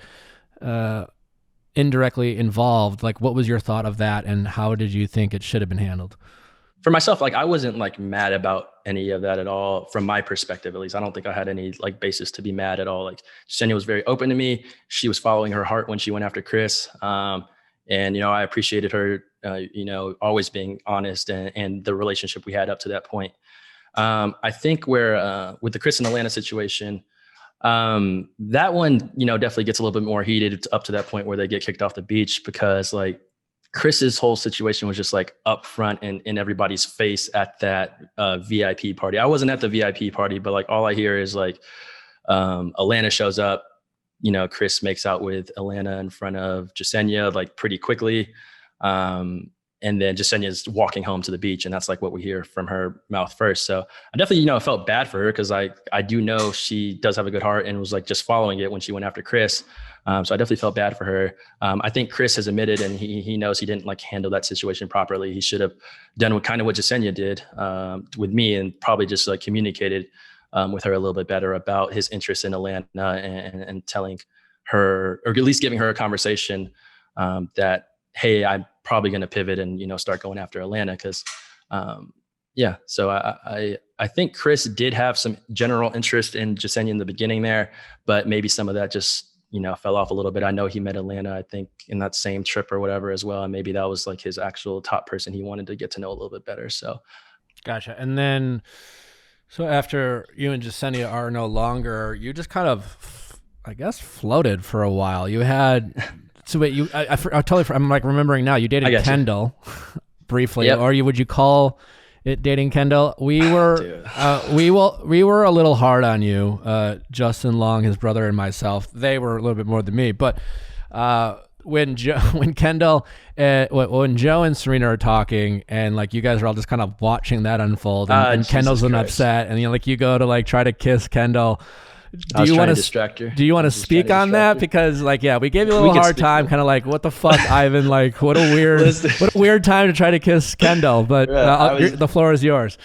indirectly involved, like what was your thought of that, and how did you think it should have been handled? For myself, like I wasn't like mad about any of that at all. From my perspective, at least, I don't think I had any like basis to be mad at all. Like Jasenia was very open to me. She was following her heart when she went after Chris. And, I appreciated her, always being honest and the relationship we had up to that point. I think where with the Chris and Atlanta situation, that one, you know, definitely gets a little bit more heated up to that point where they get kicked off the beach, because like Chris's whole situation was just like up front and in everybody's face at that VIP party. I wasn't at the VIP party, but like all I hear is like Atlanta shows up, you know, Chris makes out with Atlanta in front of Jasenia like pretty quickly. And then Jasenia's walking home to the beach, and that's like what we hear from her mouth first. So I definitely, you know, felt bad for her, because I do know she does have a good heart and was like just following it when she went after Chris. So I definitely felt bad for her. I think Chris has admitted, and he knows he didn't like handle that situation properly. He should have done what Jasenia did with me, and probably just like communicated with her a little bit better about his interest in Atlanta, and telling her, or at least giving her a conversation that, hey, I'm probably going to pivot and, you know, start going after Atlanta. Cause yeah. So I think Chris did have some general interest in Jasenia in the beginning there, but maybe some of that just, you know, fell off a little bit. I know he met Atlanta, I think in that same trip or whatever as well. And maybe that was like his actual top person he wanted to get to know a little bit better. So. Gotcha. And then, so after you and Jasenia are no longer, you just kind of, I guess, floated for a while. You had, so wait, I'm like remembering now, you dated Kendall briefly, yep. Or would you call it dating Kendall? We were, we were a little hard on you, Justin Long, his brother, and myself. They were a little bit more than me, but when Joe and Serena are talking, and like you guys are all just kind of watching that unfold, and Kendall's upset, and you know, like you go to like try to kiss Kendall. Do you want to distract her? Do you want to speak on that? Because like, yeah, we gave you a little hard time, kind of like, what the fuck, Ivan? Like, what a weird time to try to kiss Kendall. But the floor is yours.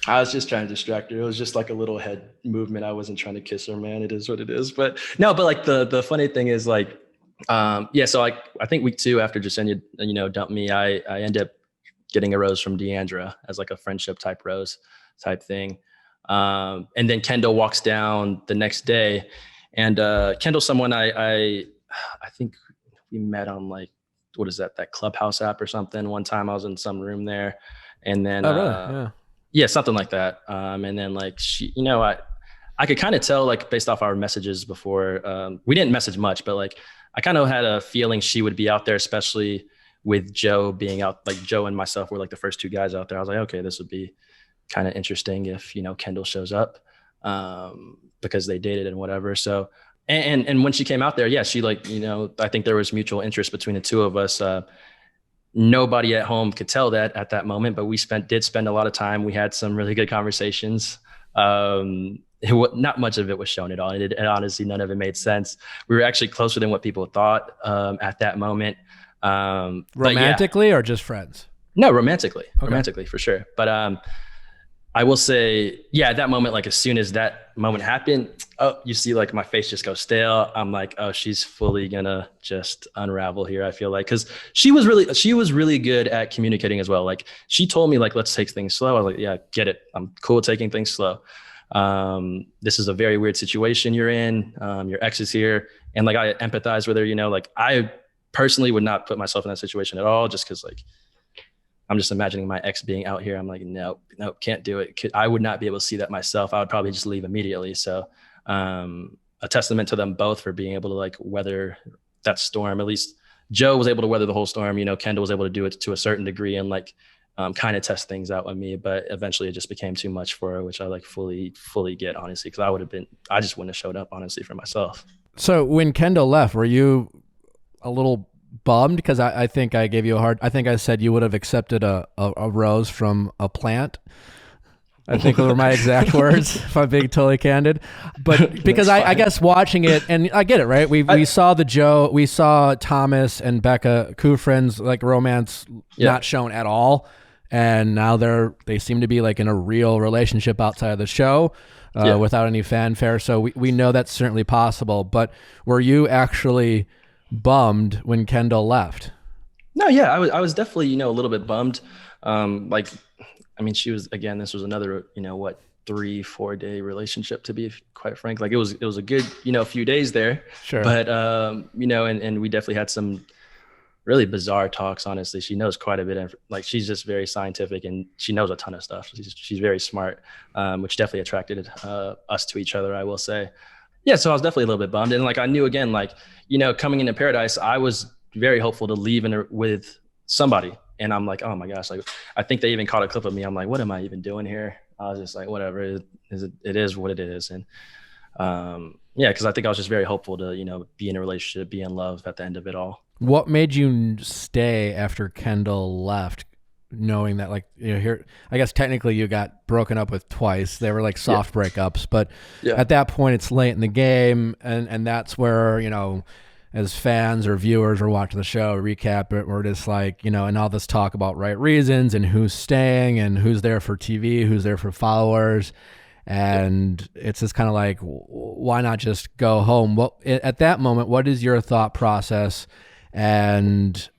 I was just trying to distract her. It was just like a little head movement. I wasn't trying to kiss her, man. It is what it is. But no, but like the funny thing is like, so I think week 2 after Jasenia, you know, dumped me, I ended up getting a rose from Deandra as like a friendship type rose type thing. And then Kendall walks down the next day, and Kendall's someone I think we met on like, what is that Clubhouse app or something. One time I was in some room there, and then yeah, something like that. And then like she, you know, I could kind of tell like based off our messages before, we didn't message much, but like I kind of had a feeling she would be out there, especially with Joe being out. Like Joe and myself were like the first 2 guys out there. I was like, okay, this would be kind of interesting if, you know, Kendall shows up, because they dated and whatever. So, and when she came out there, yeah, she like, you know, I think there was mutual interest between the 2 of us. Nobody at home could tell that at that moment, but we did spend a lot of time. We had some really good conversations. Not much of it was shown at all. And honestly, none of it made sense. We were actually closer than what people thought at that moment. Romantically or just friends? No, romantically, romantically for sure. But I will say, yeah, at that moment, like as soon as that moment happened, you see like my face just go stale. I'm like, oh, she's fully gonna just unravel here. I feel like, cause she was really good at communicating as well. Like she told me like, let's take things slow. I was like, yeah, get it. I'm cool with taking things slow. This is a very weird situation you're in. Your ex is here. And like, I empathize with her, you know, like I personally would not put myself in that situation at all, just cause like, I'm just imagining my ex being out here. I'm like, nope, can't do it. I would not be able to see that myself. I would probably just leave immediately. So a testament to them both for being able to like weather that storm. At least Joe was able to weather the whole storm. You know, Kendall was able to do it to a certain degree and like kind of test things out with me. But eventually it just became too much for her, which I like fully get, honestly, because I just wouldn't have showed up, honestly, for myself. So when Kendall left, were you a little bummed? Because I think I gave you I think I said you would have accepted a rose from a plant. I think those were my exact words, if I'm being totally candid. But because I guess watching it, and I get it, right? We saw Thomas and Becca Kufrin's like romance not shown at all. And now they seem to be like in a real relationship outside of the show without any fanfare. So we know that's certainly possible. But were you actually bummed when Kendall left? No, yeah, I was definitely, you know, a little bit bummed. Like, I mean, this was another, you know, 3-4 day relationship, to be quite frank. Like it was a good, you know, few days there. Sure. But, you know, and we definitely had some really bizarre talks. Honestly, she knows quite a bit of, like, she's just very scientific and she knows a ton of stuff. She's very smart, which definitely attracted us to each other, I will say. Yeah, so I was definitely a little bit bummed. And like I knew, again, like, coming into Paradise, I was very hopeful to leave with somebody. And I'm like, oh my gosh, like, I think they even caught a clip of me. I'm like, what am I even doing here? I was just like, whatever, it is what it is. And yeah, because I think I was just very hopeful to, be in a relationship, be in love at the end of it all. What made you stay after Kendall left, knowing that, like, here, I guess technically you got broken up with twice. They were like soft breakups, but at that point it's late in the game, and that's where, as fans or viewers are watching the show, recap it, we're just like, and all this talk about right reasons and who's staying and who's there for TV, who's there for followers. And it's just kind of like, why not just go home? Well, at that moment, what is your thought process? And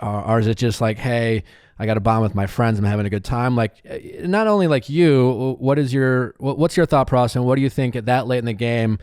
or is it just like, hey, I got to bond with my friends, I'm having a good time? Like, not only like you, what's your thought process? And what do you think at that late in the game,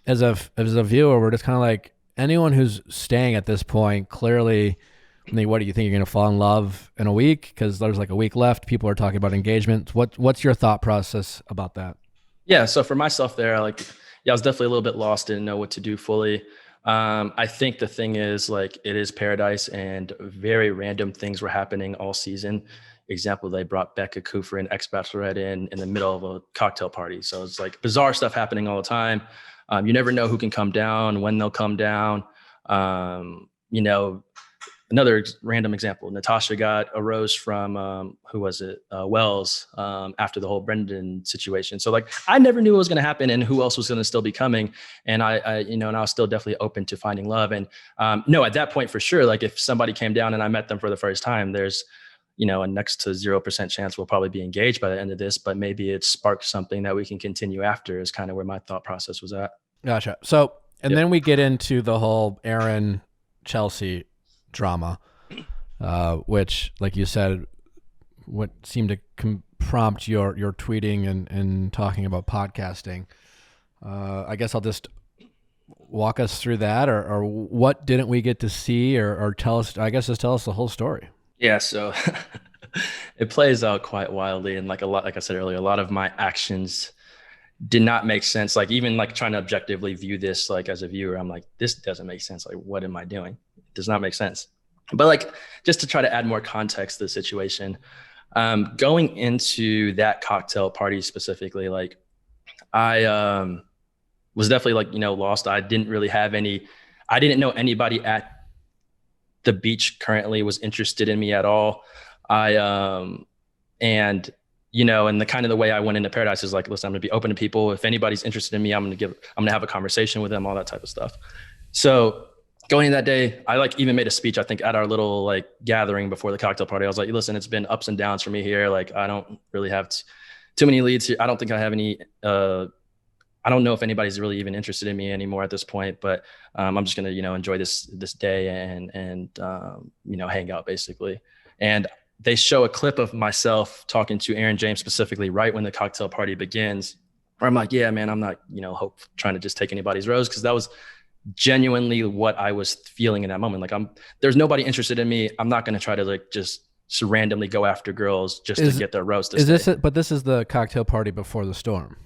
as a viewer, we're just kind of like, anyone who's staying at this point, clearly, I mean, what do you think? You're going to fall in love in a week? Because there's like a week left. People are talking about engagement. What's your thought process about that? Yeah. So for myself there, I was definitely a little bit lost. Didn't know what to do fully. I think the thing is, like, it is Paradise and very random things were happening all season. Example, they brought Becca Kufrin and ex-Bachelorette in the middle of a cocktail party. So it's like bizarre stuff happening all the time. You never know who can come down, when they'll come down. Another random example, Natasha got a rose from, who was it? Wells, after the whole Brendan situation. So like, I never knew what was going to happen and who else was going to still be coming. And and I was still definitely open to finding love. And no, at that point for sure, like if somebody came down and I met them for the first time, there's, a next to 0% chance we'll probably be engaged by the end of this, but maybe it sparked something that we can continue after, is kind of where my thought process was at. Gotcha. So, and then we get into the whole Aaron Chelsea drama, which, like you said, what seemed to prompt your tweeting and talking about podcasting. I guess I'll just walk us through that, or what didn't we get to see, or tell us, I guess just tell us the whole story. Yeah. So it plays out quite wildly. And like I said earlier, a lot of my actions did not make sense. Like, even like trying to objectively view this, like as a viewer, I'm like, this doesn't make sense. Like, what am I doing? It does not make sense. But like, just to try to add more context to the situation, going into that cocktail party specifically, like I was definitely like, lost. I didn't know anybody at the beach currently was interested in me at all. And the kind of the way I went into Paradise is like, listen, I'm gonna be open to people. If anybody's interested in me, I'm gonna have a conversation with them, all that type of stuff. So going into that day, I like even made a speech, I think, at our little like gathering before the cocktail party. I was like, listen, it's been ups and downs for me here. Like, I don't really have too many leads here. I don't think I have any, I don't know if anybody's really even interested in me anymore at this point, but I'm just going to, enjoy this day and hang out basically. And they show a clip of myself talking to Aaron James specifically right when the cocktail party begins, where I'm like, yeah, man, I'm not, trying to just take anybody's rose. Cause that was genuinely what I was feeling in that moment. Like, there's nobody interested in me. I'm not going to try to like just randomly go after girls just to get their rose. But this is the cocktail party before the storm.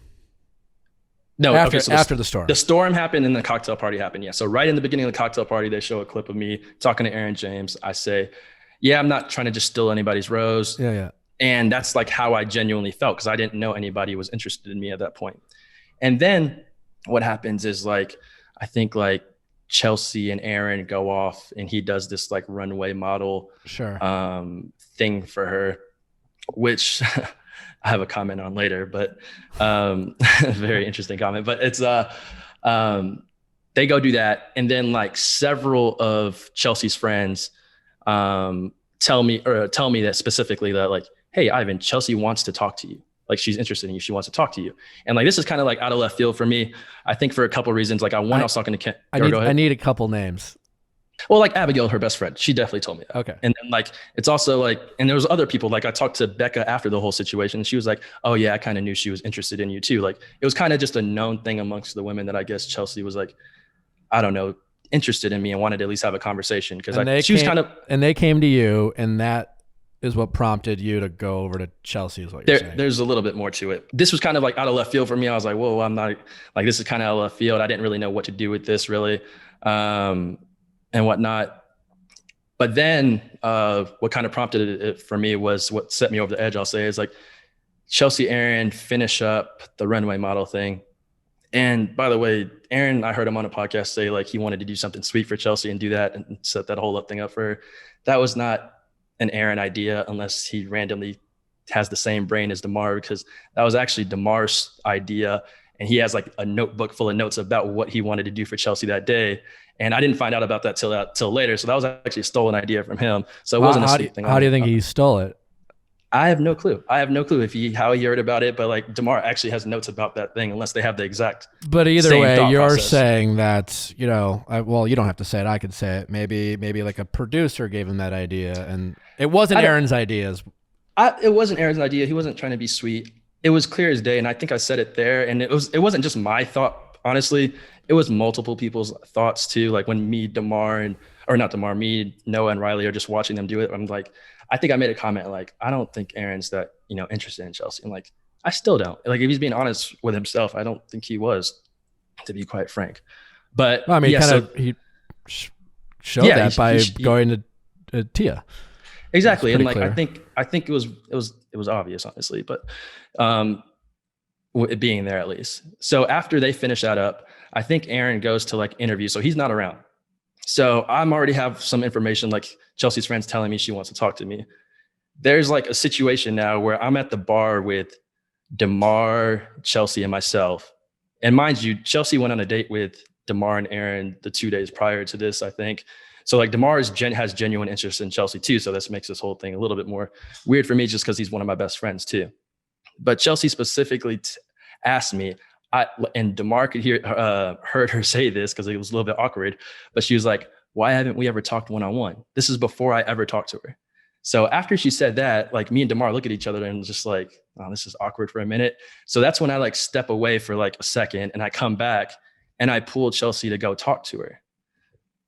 No, after the storm. The storm happened and the cocktail party happened. Yeah. So right in the beginning of the cocktail party, they show a clip of me talking to Aaron James. I say, yeah, I'm not trying to just steal anybody's rose. Yeah. And that's like how I genuinely felt, because I didn't know anybody was interested in me at that point. And then what happens is, like, I think like Chelsea and Aaron go off and he does this like runway model thing for her, which I have a comment on later, but very interesting comment. But it's they go do that, and then like several of Chelsea's friends tell me that specifically that like, hey, Ivan, Chelsea wants to talk to you. Like, she's interested in you. She wants to talk to you. And like, this is kind of like out of left field for me, I think, for a couple of reasons. Like, I was talking to Ken. I need a couple names. Well, like Abigail, her best friend, she definitely told me that. Okay. And then like, it's also like, and there was other people, like I talked to Becca after the whole situation, and she was like, oh yeah, I kind of knew she was interested in you too. Like, it was kind of just a known thing amongst the women that I guess Chelsea was like, I don't know, interested in me and wanted to at least have a conversation because they came to you, and that is what prompted you to go over to Chelsea, is what you're saying. There's a little bit more to it. This was kind of like out of left field for me. I was like, whoa, I'm not like, this is kind of out of left field. I didn't really know what to do with this really, and whatnot. But then what kind of prompted it for me was what set me over the edge, I'll say, is like Chelsea, Aaron finish up the runway model thing. And by the way, Aaron, I heard him on a podcast say like he wanted to do something sweet for Chelsea and do that and set that whole thing up for her. That was not an Aaron idea unless he randomly has the same brain as DeMar, because that was actually DeMar's idea. And he has like a notebook full of notes about what he wanted to do for Chelsea that day. And I didn't find out about that till later. So that was actually a stolen idea from him. So it wasn't a sweet thing. How do you think he stole it? I have no clue. How he heard about it, but like DeMar actually has notes about that thing unless they have the exact. But either way, you're saying that, you know, well, you don't have to say it. I could say it. Maybe like a producer gave him that idea, and it wasn't Aaron's ideas. It wasn't Aaron's idea. He wasn't trying to be sweet. It was clear as day, and I think I said it there. And it wasn't just my thought. Honestly, it was multiple people's thoughts too. Like when me, Noah, and Riley are just watching them do it. I'm like, I think I made a comment like, I don't think Aaron's that, you know, interested in Chelsea. And like, I still don't. Like, if he's being honest with himself, I don't think he was, to be quite frank. But well, I mean, yeah, he showed that by going to Tia. Exactly. And like, clear. I think it was obvious, honestly, but it being there at least. So after they finish that up, I think Aaron goes to like interview. So he's not around. So I'm already have some information, like Chelsea's friends telling me she wants to talk to me. There's like a situation now where I'm at the bar with DeMar, Chelsea, and myself. And mind you, Chelsea went on a date with DeMar and Aaron the 2 days prior to this, I think. So like DeMar has genuine interest in Chelsea too. So this makes this whole thing a little bit more weird for me just because he's one of my best friends too. But Chelsea specifically asked me, and DeMar could heard her say this because it was a little bit awkward, but she was like, why haven't we ever talked one-on-one? This is before I ever talked to her. So after she said that, like me and DeMar look at each other and just like, oh, this is awkward for a minute. So that's when I like step away for like a second and I come back and I pulled Chelsea to go talk to her.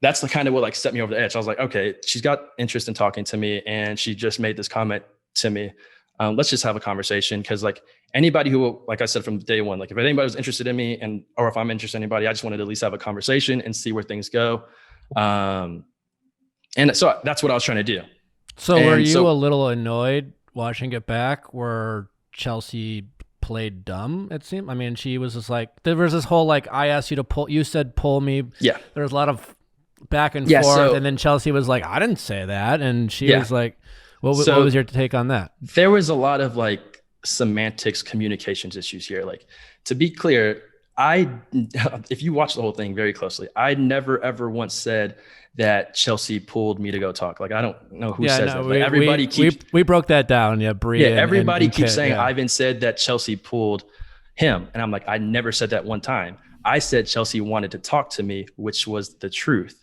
That's the kind of what like set me over the edge. I was like, okay, she's got interest in talking to me and she just made this comment to me. Let's just have a conversation. Cause like anybody who, like I said, from day one, like if anybody was interested in me or if I'm interested in anybody, I just wanted to at least have a conversation and see where things go. And so that's what I was trying to do. So were you a little annoyed watching it back where Chelsea played dumb, it seemed? I mean, she was just like, there was this whole, like, I asked you to pull, you said pull me. Yeah. There was a lot of back and forth. And then Chelsea was like, I didn't say that. And she was like, what was your take on that? There was a lot of like semantics, communications issues here. Like, to be clear, if you watch the whole thing very closely, I never ever once said that Chelsea pulled me to go talk. Like, I don't know who says that. But everybody we broke that down. Yeah, Bree. Yeah, everybody keeps saying Ivan said that Chelsea pulled him, and I'm like, I never said that one time. I said Chelsea wanted to talk to me, which was the truth.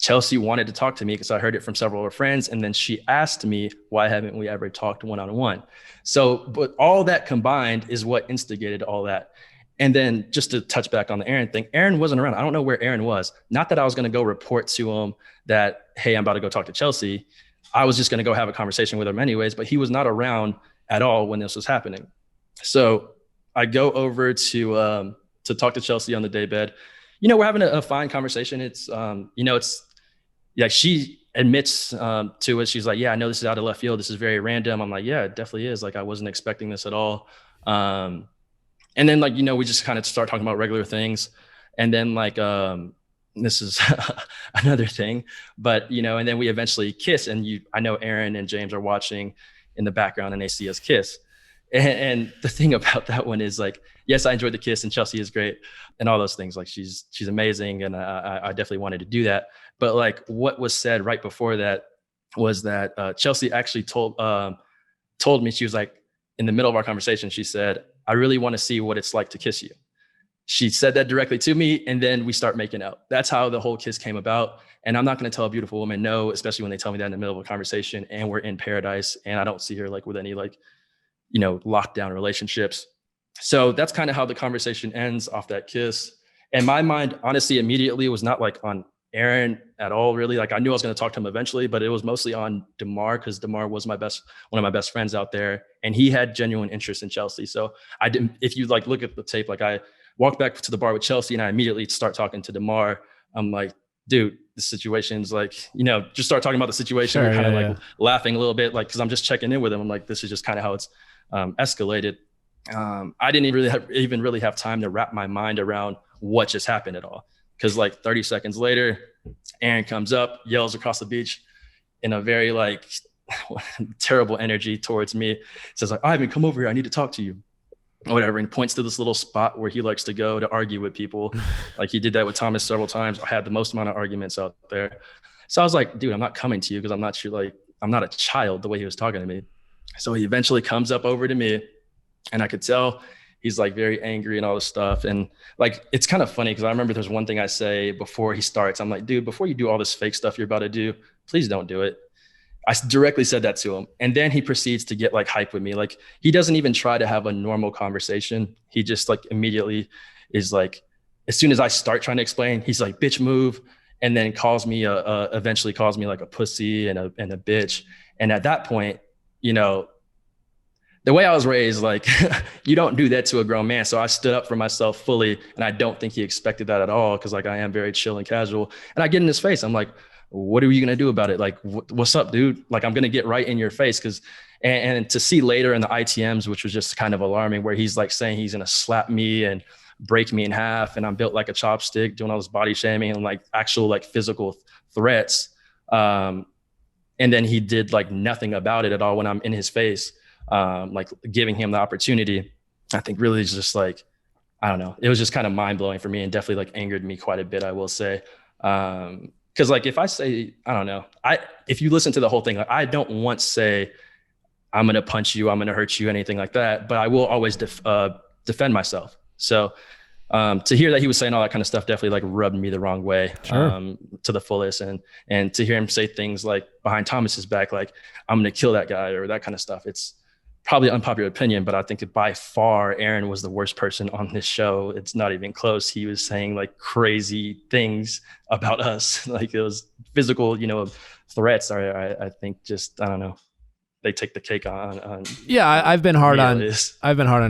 Chelsea wanted to talk to me because I heard it from several of her friends, and then she asked me, why haven't we ever talked one-on-one? So, but all that combined is what instigated all that. And then just to touch back on the Aaron thing, Aaron wasn't around. I don't know where Aaron was. Not that I was going to go report to him that, hey, I'm about to go talk to Chelsea. I was just going to go have a conversation with him anyways, but he was not around at all when this was happening. So I go over to talk to Chelsea on the daybed. You know, we're having a fine conversation. It's, it's like she admits to it. She's like, yeah, I know this is out of left field. This is very random. I'm like, yeah, it definitely is. Like, I wasn't expecting this at all. And then, like, we just kind of start talking about regular things. And then, like, this is another thing, but, and then we eventually kiss. And I know Aaron and James are watching in the background and they see us kiss. And the thing about that one is, like, yes, I enjoyed the kiss and Chelsea is great and all those things. Like, she's amazing. And I definitely wanted to do that. But, like, what was said right before that was that Chelsea actually told me, she was like, in the middle of our conversation, she said, I really want to see what it's like to kiss you. She said that directly to me, and then we start making out. That's how the whole kiss came about. And I'm not going to tell a beautiful woman no, especially when they tell me that in the middle of a conversation and we're in paradise and I don't see her like with any lockdown relationships. So that's kind of how the conversation ends off that kiss. And my mind, honestly, immediately was not like on Aaron at all, really. Like I knew I was going to talk to him eventually, but it was mostly on DeMar because DeMar was one of my best friends out there, and he had genuine interest in Chelsea. So I didn't. If you like look at the tape, like I walked back to the bar with Chelsea, and I immediately start talking to DeMar. I'm like, dude, the situation's like, just start talking about the situation. Sure, We're kind of laughing a little bit, like because I'm just checking in with him. I'm like, this is just kind of how it's escalated. I didn't even really have time to wrap my mind around what just happened at all. Because like 30 seconds later, Aaron comes up, yells across the beach in a very like terrible energy towards me. Says like, Ivan, come over here. I need to talk to you. Or whatever. And points to this little spot where he likes to go to argue with people. Like he did that with Thomas several times. I had the most amount of arguments out there. So I was like, dude, I'm not coming to you because I'm not a child the way he was talking to me. So he eventually comes up over to me, and I could tell he's like very angry and all this stuff. And like, it's kind of funny because I remember there's one thing I say before he starts. I'm like, dude, before you do all this fake stuff you're about to do, please don't do it. I directly said that to him. And then he proceeds to get like hype with me. Like he doesn't even try to have a normal conversation. He just like immediately is like, as soon as I start trying to explain, he's like, bitch move. And then eventually calls me like a pussy and a bitch. And at that point, the way I was raised, like you don't do that to a grown man. So I stood up for myself fully. And I don't think he expected that at all. Cause like I am very chill and casual, and I get in his face. I'm like, what are you going to do about it? Like, what's up, dude? Like, I'm going to get right in your face. Cause, and to see later in the ITMs, which was just kind of alarming, where he's like saying he's going to slap me and break me in half. And I'm built like a chopstick, doing all this body shaming and like actual like physical threats. And then he did like nothing about it at all when I'm in his face. Like giving him the opportunity, I think really is just like, I don't know. It was just kind of mind blowing for me, and definitely like angered me quite a bit, I will say. Cause like, if I say, I don't know, if you listen to the whole thing, like I don't once say, I'm going to punch you, I'm going to hurt you, anything like that, but I will always defend myself. So, to hear that he was saying all that kind of stuff definitely like rubbed me the wrong way, Sure. to the fullest. And to hear him say things like behind Thomas's back, like I'm going to kill that guy or that kind of stuff. It's probably an unpopular opinion, but I think that by far Aaron was the worst person on this show. It's not even close. He was saying like crazy things about us. Like it was physical, threats are, I think just, I don't know. They take the cake on. Yeah. I've been hard on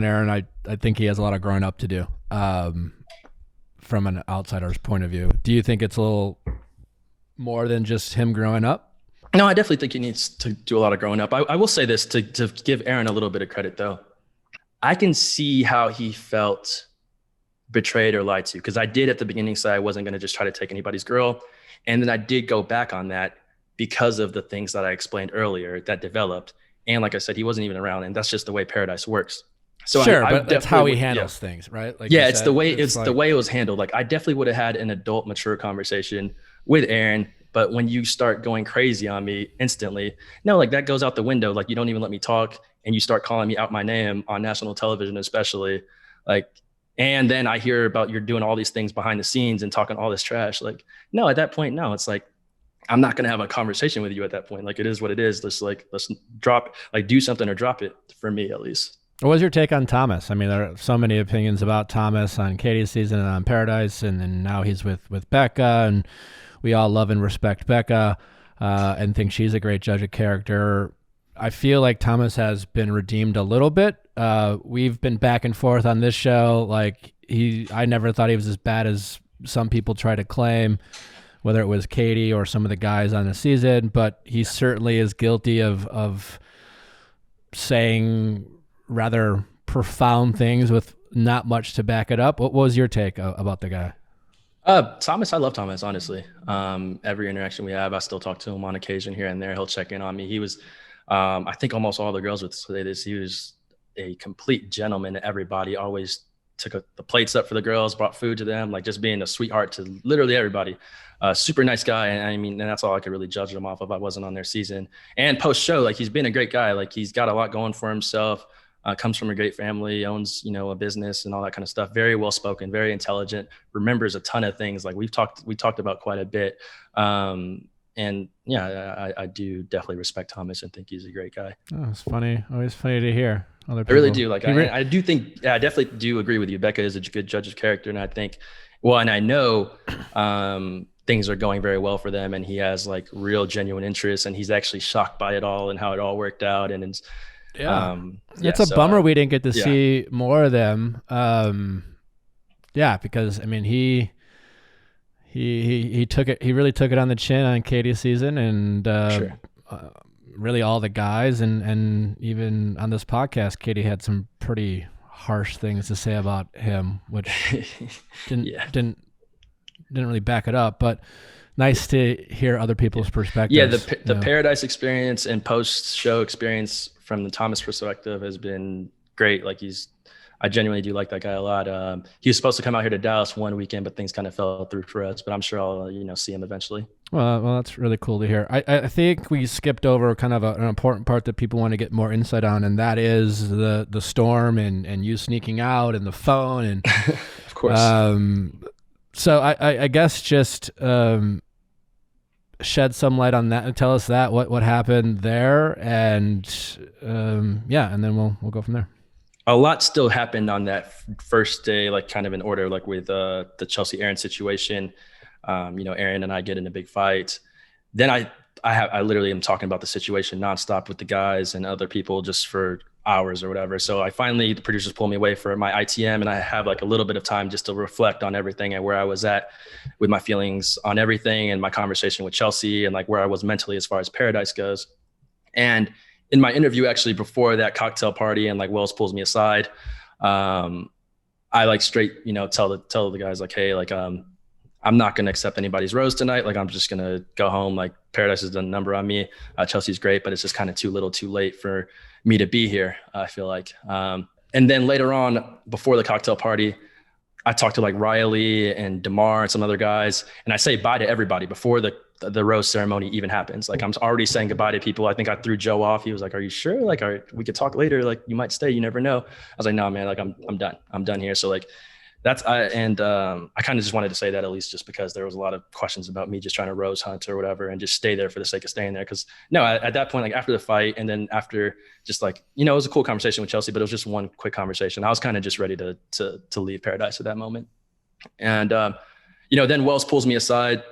Aaron. I think he has a lot of growing up to do, from an outsider's point of view. Do you think it's a little more than just him growing up? No, I definitely think he needs to do a lot of growing up. I will say this to give Aaron a little bit of credit, though. I can see how he felt betrayed or lied to, because I did at the beginning say I wasn't going to just try to take anybody's girl. And then I did go back on that because of the things that I explained earlier that developed. And like I said, he wasn't even around, and that's just the way Paradise works. So sure, but that's how he handles things, right? Like it's the way the way it was handled. Like I definitely would have had an adult, mature conversation with Aaron. But when you start going crazy on me instantly, no, like that goes out the window. Like you don't even let me talk, and you start calling me out my name on national television, especially like, and then I hear about you're doing all these things behind the scenes and talking all this trash. Like, no, at that point, no, it's like, I'm not going to have a conversation with you at that point. Like it is what it is. Let's drop, like do something or drop it, for me, at least. What was your take on Thomas? I mean, there are so many opinions about Thomas on Katie's season and on Paradise, and then now he's with Becca, and we all love and respect Becca, and think she's a great judge of character. I feel like Thomas has been redeemed a little bit. We've been back and forth on this show. Like I never thought he was as bad as some people try to claim, whether it was Katie or some of the guys on the season, but he certainly is guilty of saying rather profound things with not much to back it up. What was your take about the guy? Thomas, I love Thomas, honestly. Every interaction we have, I still talk to him on occasion here and there. He'll check in on me. He was, I think almost all the girls would say this, he was a complete gentleman to everybody, always took the plates up for the girls, brought food to them, like just being a sweetheart to literally everybody. Super nice guy. And I mean, and that's all I could really judge him off of. I wasn't on their season. And post show, like he's been a great guy. Like he's got a lot going for himself. Comes from a great family, owns, a business and all that kind of stuff. Very well spoken, very intelligent, remembers a ton of things. Like we talked about quite a bit. And yeah, I do definitely respect Thomas and think he's a great guy. Oh, it's funny. Always funny to hear. Other people. I really do. Like I do think, I definitely do agree with you. Becca is a good judge of character. And I think, and I know, things are going very well for them, and he has like real genuine interest, and he's actually shocked by it all and how it all worked out. And it's it's a bummer we didn't get to yeah. see more of them. Because I mean he took it. He really took it on the chin on Katie's season, and Sure. really all the guys, and even on this podcast, Katie had some pretty harsh things to say about him, which didn't really back it up. But nice to hear other people's perspectives. Yeah, the Paradise experience and post-show experience from the Thomas perspective has been great. Like I genuinely do like that guy a lot. He was supposed to come out here to Dallas one weekend, but things kind of fell through for us. But I'm sure I'll see him eventually. Well, that's really cool to hear. I think we skipped over kind of an important part that people want to get more insight on, and that is the storm and you sneaking out and the phone and of course. So I guess just shed some light on that and tell us what happened there, and and then we'll go from there. A lot still happened on that first day, like kind of in order, like with the Chelsea Aaron situation. Aaron and I get in a big fight. Then I literally am talking about the situation nonstop with the guys and other people just for hours or whatever. So the producers pull me away for my ITM, and I have like a little bit of time just to reflect on everything and where I was at with my feelings on everything, and my conversation with Chelsea, and like where I was mentally as far as Paradise goes. And in my interview, actually before that cocktail party, and like Wells pulls me aside, I like straight, tell the guys like, hey, like, I'm not going to accept anybody's rose tonight. Like, I'm just going to go home. Like, Paradise has done a number on me. Chelsea's great, but it's just kind of too little too late for me to be here, I feel like. And then later on, before the cocktail party, I talked to like Riley and DeMar and some other guys, and I say bye to everybody before the rose ceremony even happens. Like, I'm already saying goodbye to people. I think I threw Joe off. He was like, "Are you sure? Like, we could talk later. Like, you might stay. You never know." I was like, "No, man. Like, I'm done. I'm done here." So like, I kind of just wanted to say that, at least just because there was a lot of questions about me just trying to rose hunt or whatever and just stay there for the sake of staying there. Cause no, at that point, like after the fight, and then after just like, it was a cool conversation with Chelsea, but it was just one quick conversation. I was kind of just ready to leave Paradise at that moment. And, then Wells pulls me aside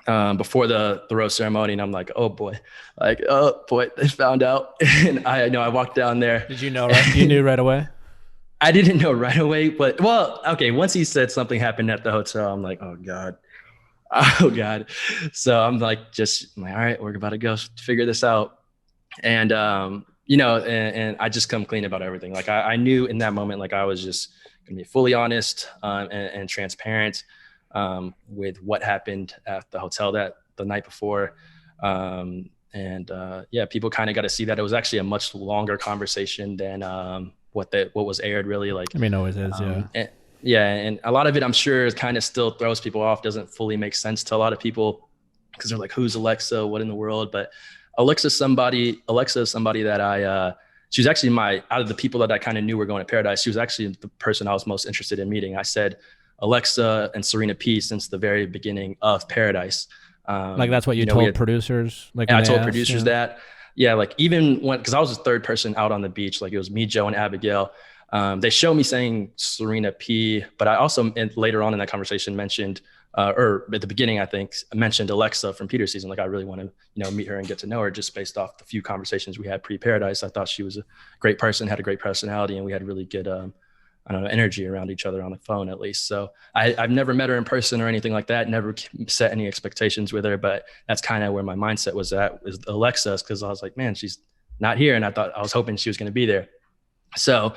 before the rose ceremony, and I'm like, oh boy, they found out. And I walked down there. Did you know, right? You knew right away? I didn't know right away, but okay. Once he said something happened at the hotel, I'm like, oh God. So I'm like, all right, we're about to go figure this out. And, and I just come clean about everything. Like I knew in that moment, like I was just gonna be fully honest and transparent with what happened at the hotel the night before. People kind of got to see that it was actually a much longer conversation than, what was aired, really. Like, I mean, always is. And a lot of it, I'm sure, kind of still throws people off, doesn't fully make sense to a lot of people, because they're like, who's Alexa? What in the world? But Alexa is somebody that she was actually out of the people that I kind of knew were going to Paradise, she was actually the person I was most interested in meeting. I said Alexa and Serena P since the very beginning of Paradise. Like, that's what you told producers? Like, I told producers that. Yeah, like even because I was the third person out on the beach, like it was me, Joe, and Abigail. They show me saying Serena P, but I also later on in that conversation mentioned, or at the beginning, I think, I mentioned Alexa from Peter's season. Like, I really want to, meet her and get to know her, just based off the few conversations we had pre-Paradise. I thought she was a great person, had a great personality, and we had really good, energy around each other on the phone, at least. So I've never met her in person or anything like that. Never set any expectations with her, but that's kind of where my mindset was at, was Alexa, because I was like, man, she's not here. And I was hoping she was going to be there. So,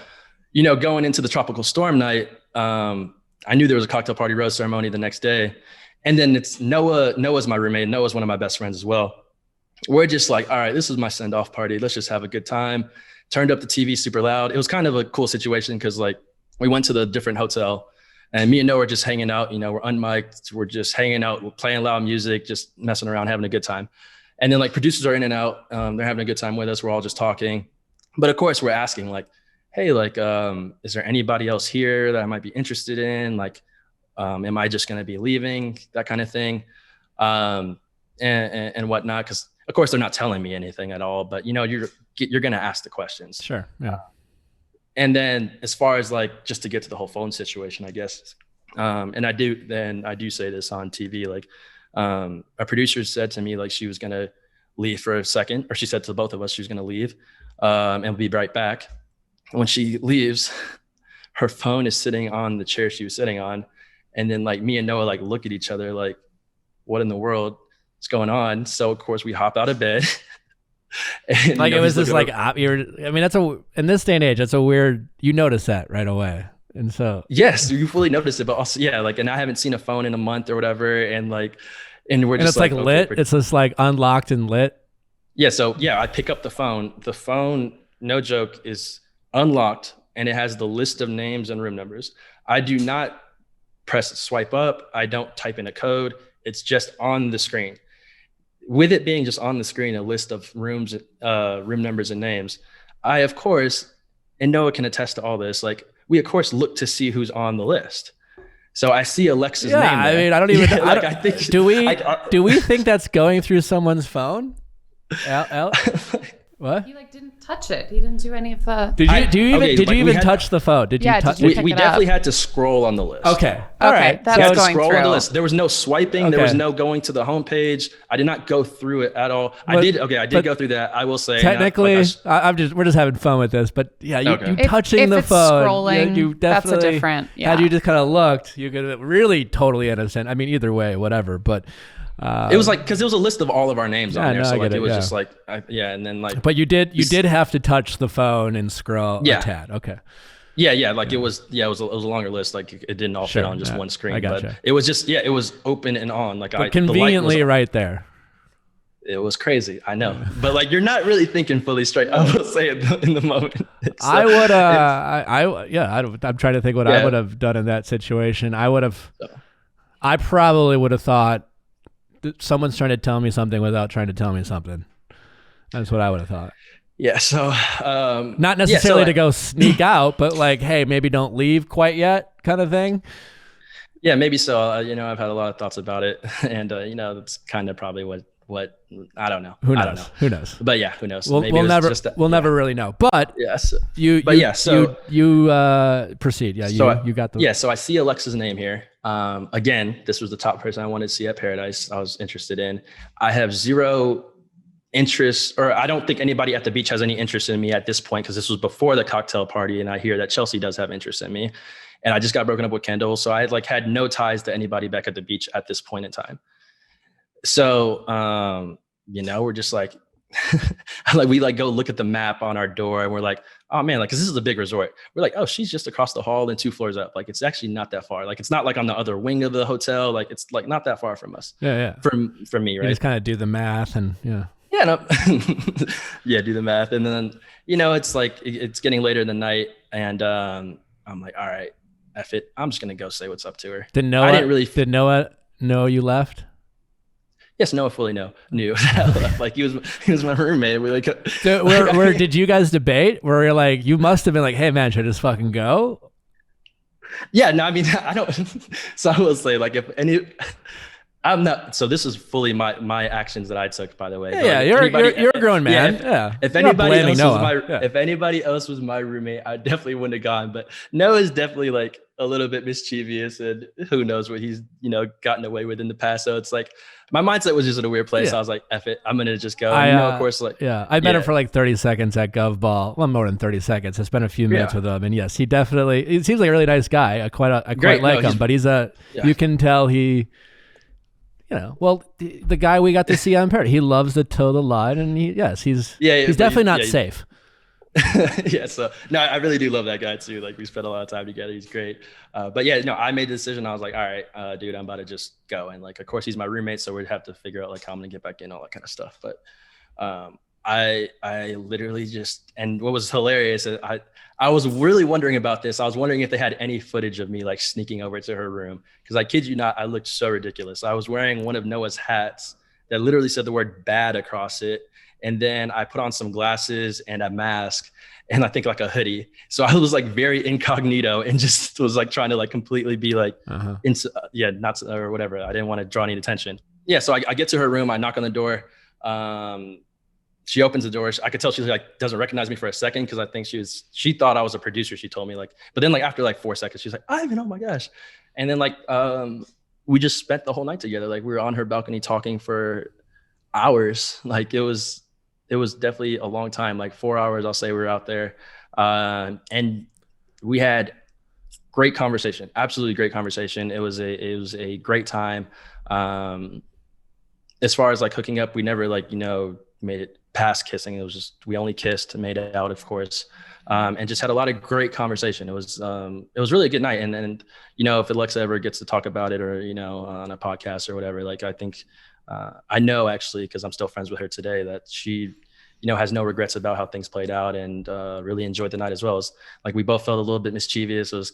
going into the tropical storm night, I knew there was a cocktail party rose ceremony the next day. And then it's Noah's my roommate. Noah's one of my best friends as well. We're just like, all right, this is my send off party. Let's just have a good time. Turned up the TV super loud. It was kind of a cool situation, because like, we went to the different hotel, and me and Noah were just hanging out. We're unmiked. We're just hanging out. We're playing loud music, just messing around, having a good time. And then like producers are in and out. They're having a good time with us. We're all just talking. But of course, we're asking like, hey, like, is there anybody else here that I might be interested in? Like, am I just going to be leaving? That kind of thing. And whatnot. Because of course, they're not telling me anything at all. But, you're going to ask the questions. Sure. Yeah. And then as far as like, just to get to the whole phone situation, I guess, and I do say this on TV, like Our producer said to me like she was gonna leave for a second, or she said to both of us she was gonna leave, and we'll be right back. When she leaves, her phone is sitting on the chair she was sitting on, and then like me and Noah like look at each other like, what in the world is going on? So of course we hop out of bed. And, like, it was just like, over. I mean, in this day and age, that's a weird, you notice that right away. And so, yes, you fully notice it, but also, yeah, like, and I haven't seen a phone in a month or whatever. And like, and we're just it's like lit. Okay, it's just like unlocked and lit. Yeah. So yeah, I pick up the phone. The phone, no joke, is unlocked and it has the list of names and room numbers. I do not press swipe up. I don't type in a code. It's just on the screen. With it being just on the screen, a list of rooms, room numbers and names, I, of course, and Noah can attest to all this, like we, of course, look to see who's on the list. So I see Alexa's name there. I mean, I don't even, like, I think, do we think that's going through someone's phone? What? He like didn't touch it. He didn't do any of the. Did you even touch the phone? Did you touch? We definitely had to scroll on the list. Okay. All right. That's going scroll through. on the list. There was no swiping. Okay. There was no going to the homepage. I did not go through it at all. I did go through that. I will say. Technically, we're just having fun with this, but yeah, you touching the phone. Scrolling, you definitely, that's a different. Yeah. Had you just kind of looked, you could really totally innocent. I mean, either way, whatever, but. It was like, because it was a list of all of our names on there, so like it was just like, and then like. But you did have to touch the phone and scroll a tad. Okay. Yeah, like it was a longer list. Like it didn't all fit on just one screen, but it was just it was open and on. Like conveniently the light was, right there. It was crazy, I know, but like you're not really thinking fully straight. I will say it in the moment. So, I would. I'm trying to think what I would have done in that situation. I probably would have thought. Someone's trying to tell me something without trying to tell me something. That's what I would have thought. Yeah. So, not necessarily to go sneak out, but like, hey, maybe don't leave quite yet, kind of thing. Yeah, maybe so. I've had a lot of thoughts about it, and that's kind of probably what I don't know. Who knows? Who knows? But yeah, who knows? We'll never really know. But yes. You proceed. Yeah. You got the. Yeah. So I see Alexa's name here. Again, this was the top person I wanted to see at Paradise. I was interested in. I have zero interest, or I don't think anybody at the beach has any interest in me at this point, because this was before the cocktail party, and I hear that Chelsea does have interest in me, and I just got broken up with Kendall, so I had no ties to anybody back at the beach at this point in time. So, we're just like, we go look at the map on our door, and we're like, oh man, cause this is a big resort. We're like, oh, she's just across the hall and 2 floors up. Like, it's actually not that far. Like, it's not like on the other wing of the hotel. Like, it's like not that far from us. Yeah. From me, right? You just kind of do the math and Yeah, no. Do the math. And then, it's like, it's getting later in the night, and I'm like, all right, F it. I'm just going to go say what's up to her. Did Noah know you left? Yes, Noah fully knew. Like he was my roommate. We're like, where did you guys debate? Where you're like, you must have been like, hey man, should I just fucking go? Yeah, no, I mean, I don't. So I will say, like, I'm not. So this is fully my actions that I took, by the way. Yeah, you're a grown man. If anybody else was my roommate, I definitely wouldn't have gone. But Noah's definitely like a little bit mischievous, and who knows what he's gotten away with in the past. So it's like my mindset was just in a weird place. So I was like, F it, I'm gonna just go. Of course, I met him for like 30 seconds at Gov Ball. Well, more than 30 seconds. I spent a few minutes with him, and yes, he seems like a really nice guy. I quite like him, but you can tell he. The guy we got to see on Paradise, he loves to toe the line, and he's definitely not safe. Yeah, so no, I really do love that guy too. Like, we spent a lot of time together. He's great. But yeah, no, I made the decision. I was like, all right, dude, I'm about to just go. And like, of course, he's my roommate, so we'd have to figure out like how I'm gonna get back in, all that kind of stuff. But I literally just, and what was hilarious, I was really wondering about this. I was wondering if they had any footage of me like sneaking over to her room, because I kid you not, I looked so ridiculous. I was wearing one of Noah's hats that literally said the word bad across it. And then I put on some glasses and a mask and I think like a hoodie. So I was like very incognito and just was like trying to like completely be like, not or whatever. I didn't want to draw any attention. Yeah. So I get to her room. I knock on the door. She opens the door. I could tell she like doesn't recognize me for a second, because I think she thought I was a producer. She told me, like, but then like after like 4 seconds, she's like, Ivan, oh my gosh. And then like we just spent the whole night together. Like we were on her balcony talking for hours. Like it was definitely a long time, like 4 hours, I'll say we were out there. And we had great conversation, absolutely great conversation. It was a great time. As far as like hooking up, we never like, made it past kissing. It was just, we only kissed, made it out, of course. And just had a lot of great conversation. It was really a good night. And if Alexa ever gets to talk about it or, on a podcast or whatever, like, I think, I know actually, cause I'm still friends with her today, that she, has no regrets about how things played out, and really enjoyed the night as well. As like, we both felt a little bit mischievous. It was,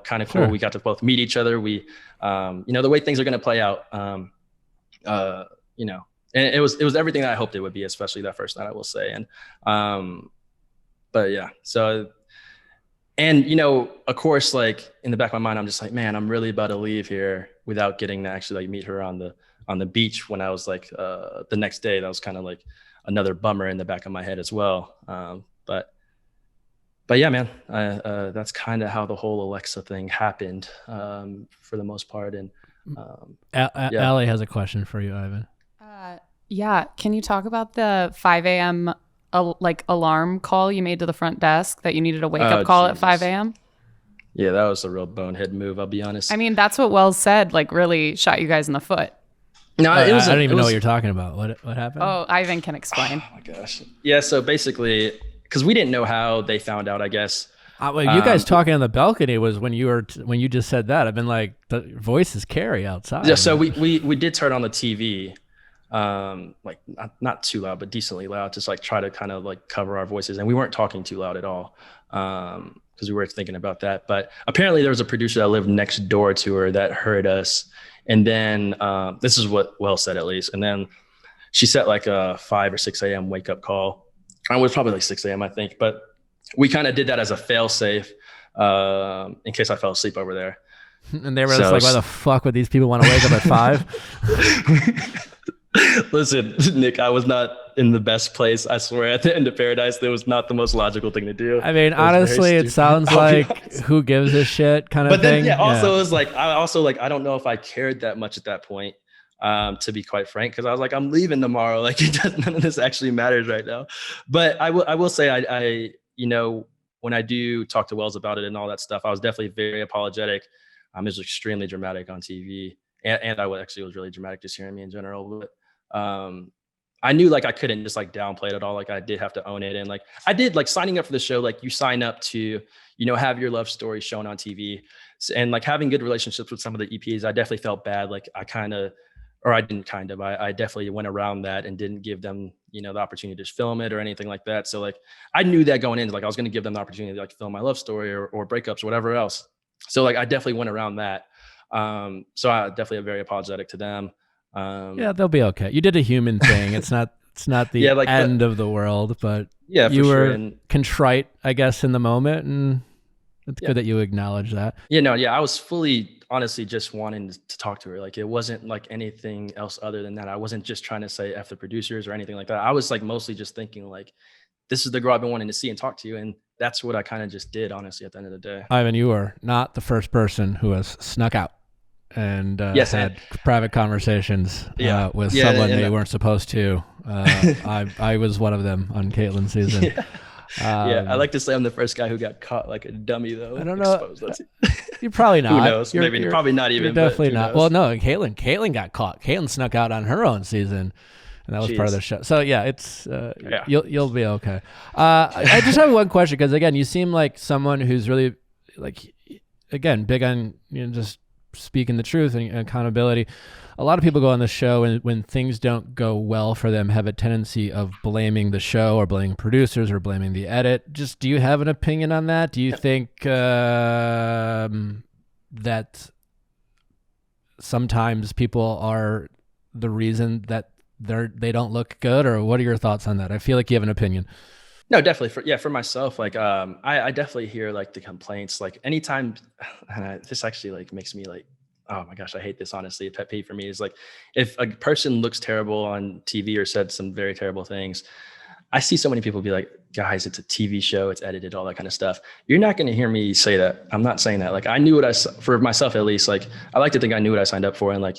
kind of cool. Sure. We got to both meet each other. We, the way things are going to play out, and it was everything that I hoped it would be, especially that first night, I will say. And, but yeah, so, and, of course, like in the back of my mind, I'm just like, man, I'm really about to leave here without getting to actually like meet her on the beach when I was like, the next day. That was kind of like another bummer in the back of my head as well. But yeah, man, that's kind of how the whole Alexa thing happened, for the most part. And, Allie has a question for you, Ivan. Yeah. Can you talk about the 5 a.m. Alarm call you made to the front desk that you needed a wake up call at 5 a.m.? Yeah, that was a real bonehead move, I'll be honest. I mean, that's what Wells said, like really shot you guys in the foot. No, I don't even know what you're talking about. What happened? Oh, Ivan can explain. Oh my gosh. Yeah, so basically, because we didn't know how they found out, I guess. Well, you guys talking on the balcony was when you just said that. I've been like, the voices carry outside. Yeah, so we did turn on the TV, like not too loud, but decently loud, just like try to kind of like cover our voices. And we weren't talking too loud at all, because we were thinking about that. But apparently there was a producer that lived next door to her that heard us. And then this is what Wells said, at least. And then she set like a 5 or 6 a.m. wake up call. I was probably like 6 a.m., I think. But we kind of did that as a fail safe, in case I fell asleep over there. And they were just like, why the fuck would these people want to wake up at 5? Listen, Nick, I was not in the best place. I swear, at the end of paradise, that was not the most logical thing to do. I mean, honestly, it sounds like who gives a shit kind of thing. But then, yeah, also it was like, I don't know if I cared that much at that point, to be quite frank, because I was like, I'm leaving tomorrow. Like, none of this actually matters right now. But I will say, I when I do talk to Wells about it and all that stuff, I was definitely very apologetic. It was extremely dramatic on TV, and I was really dramatic just hearing me in general. But I knew like I couldn't just like downplay it at all. Like I did have to own it. And like I did, like signing up for the show, like you sign up to, have your love story shown on TV, and like having good relationships with some of the EPs. I definitely felt bad. Like I definitely went around that and didn't give them, the opportunity to film it or anything like that. So like I knew that going in, like I was going to give them the opportunity to like film my love story or breakups or whatever else. So like I definitely went around that. So I definitely am very apologetic to them. Yeah, they'll be okay. You did a human thing. It's not the end of the world, but yeah, you were sure. contrite, I guess, in the moment, and it's good that you acknowledge that. I was fully, honestly, just wanting to talk to her. Like it wasn't like anything else other than that. I wasn't just trying to say F the producers or anything like that. I was like mostly just thinking like, this is the girl I've been wanting to see and talk to, and that's what I kind of just did, honestly, at the end of the day. Ivan, you are not the first person who has snuck out and had private conversations with someone they weren't supposed to. I was one of them on Caitlin's season. I like to say I'm the first guy who got caught like a dummy, though. I don't know. You're probably not. Who knows? Maybe probably not even. You're definitely not. Well, no, Caitlin got caught. Caitlin snuck out on her own season, and that was part of the show. So yeah, it's you'll be okay. I just have one question, because again, you seem like someone who's really like, again, big on just speaking the truth and accountability. A lot of people go on the show and when things don't go well for them have a tendency of blaming the show or blaming producers or blaming the edit. Just, do you have an opinion on that? Do you think that sometimes people are the reason that they don't look good, or what are your thoughts on that? I feel like you have an opinion. No, definitely. For myself, like, I definitely hear like the complaints, like anytime, and this actually like makes me like, oh my gosh, I hate this. Honestly, a pet peeve for me is like, if a person looks terrible on TV or said some very terrible things, I see so many people be like, guys, it's a TV show, it's edited, all that kind of stuff. You're not going to hear me say that. I'm not saying that. Like, I knew for myself at least, like, I like to think I knew what I signed up for. And like,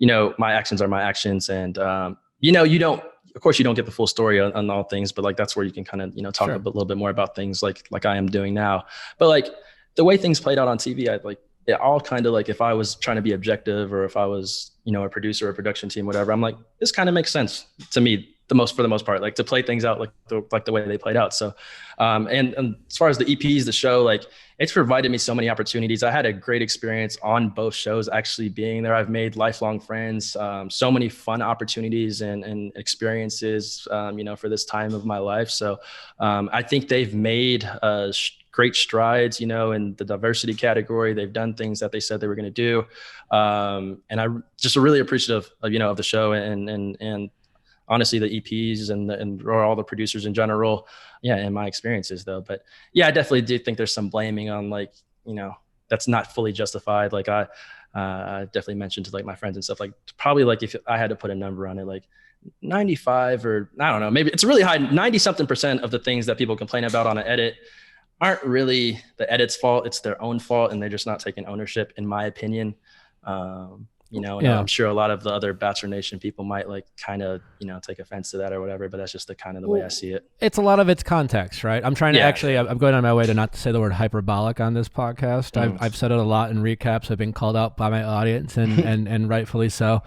my actions are my actions. And, of course you don't get the full story on all things, but like, that's where you can kind of, talk a little bit more about things like I am doing now. But like the way things played out on TV, I like it all kind of like, if I was trying to be objective or if I was, a producer or production team, whatever, I'm like, this kind of makes sense to me for the most part, like to play things out like the way they played out. So, and as far as the EPs, the show, like it's provided me so many opportunities. I had a great experience on both shows, actually being there. I've made lifelong friends, so many fun opportunities and experiences, for this time of my life. So, I think they've made, great strides, in the diversity category. They've done things that they said they were going to do. And I just really appreciative of the show and honestly, the EPs and all the producers in general. Yeah. In my experiences though, but yeah, I definitely do think there's some blaming on like, that's not fully justified. Like I definitely mentioned to like my friends and stuff, like probably like if I had to put a number on it, like 95 or I don't know, maybe it's really high, 90 something % of the things that people complain about on an edit aren't really the edit's fault. It's their own fault. And they're just not taking ownership, in my opinion. And I'm sure a lot of the other Bachelor Nation people might like kind of, take offense to that or whatever, but that's just the kind of the way I see it. It's a lot of its context, right? I'm trying to I'm going on my way to not to say the word hyperbolic on this podcast. I've said it a lot in recaps. I've been called out by my audience and rightfully so.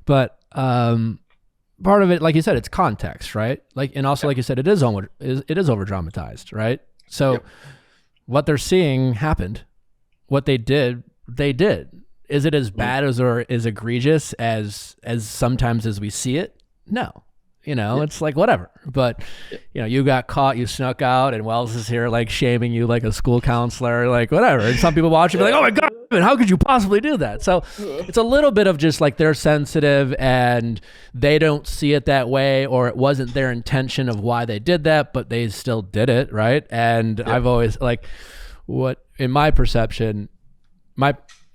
But part of it, like you said, it's context, right? Like, and also like you said, it is over dramatized, right? So what they're seeing happened. What they did, they did. Is it as bad or as egregious as sometimes as we see it? No. It's like whatever. But, you got caught, you snuck out, and Wells is here like shaming you like a school counselor, like whatever. And some people watch it be like, oh my God, how could you possibly do that? So it's a little bit of just like they're sensitive and they don't see it that way, or it wasn't their intention of why they did that, but they still did it, right? And I've always like what in my perception,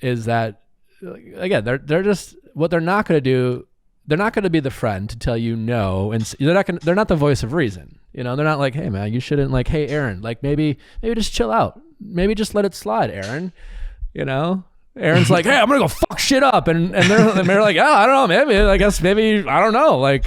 is that again, they're just what they're not going to do. They're not going to be the friend to tell you no, and they're not the voice of reason. They're not like, hey man, you shouldn't, like, hey Aaron, like maybe just chill out, maybe just let it slide, Aaron. Aaron's like, hey, I'm gonna go fuck shit up, and they're like, oh, I don't know, I don't know, like,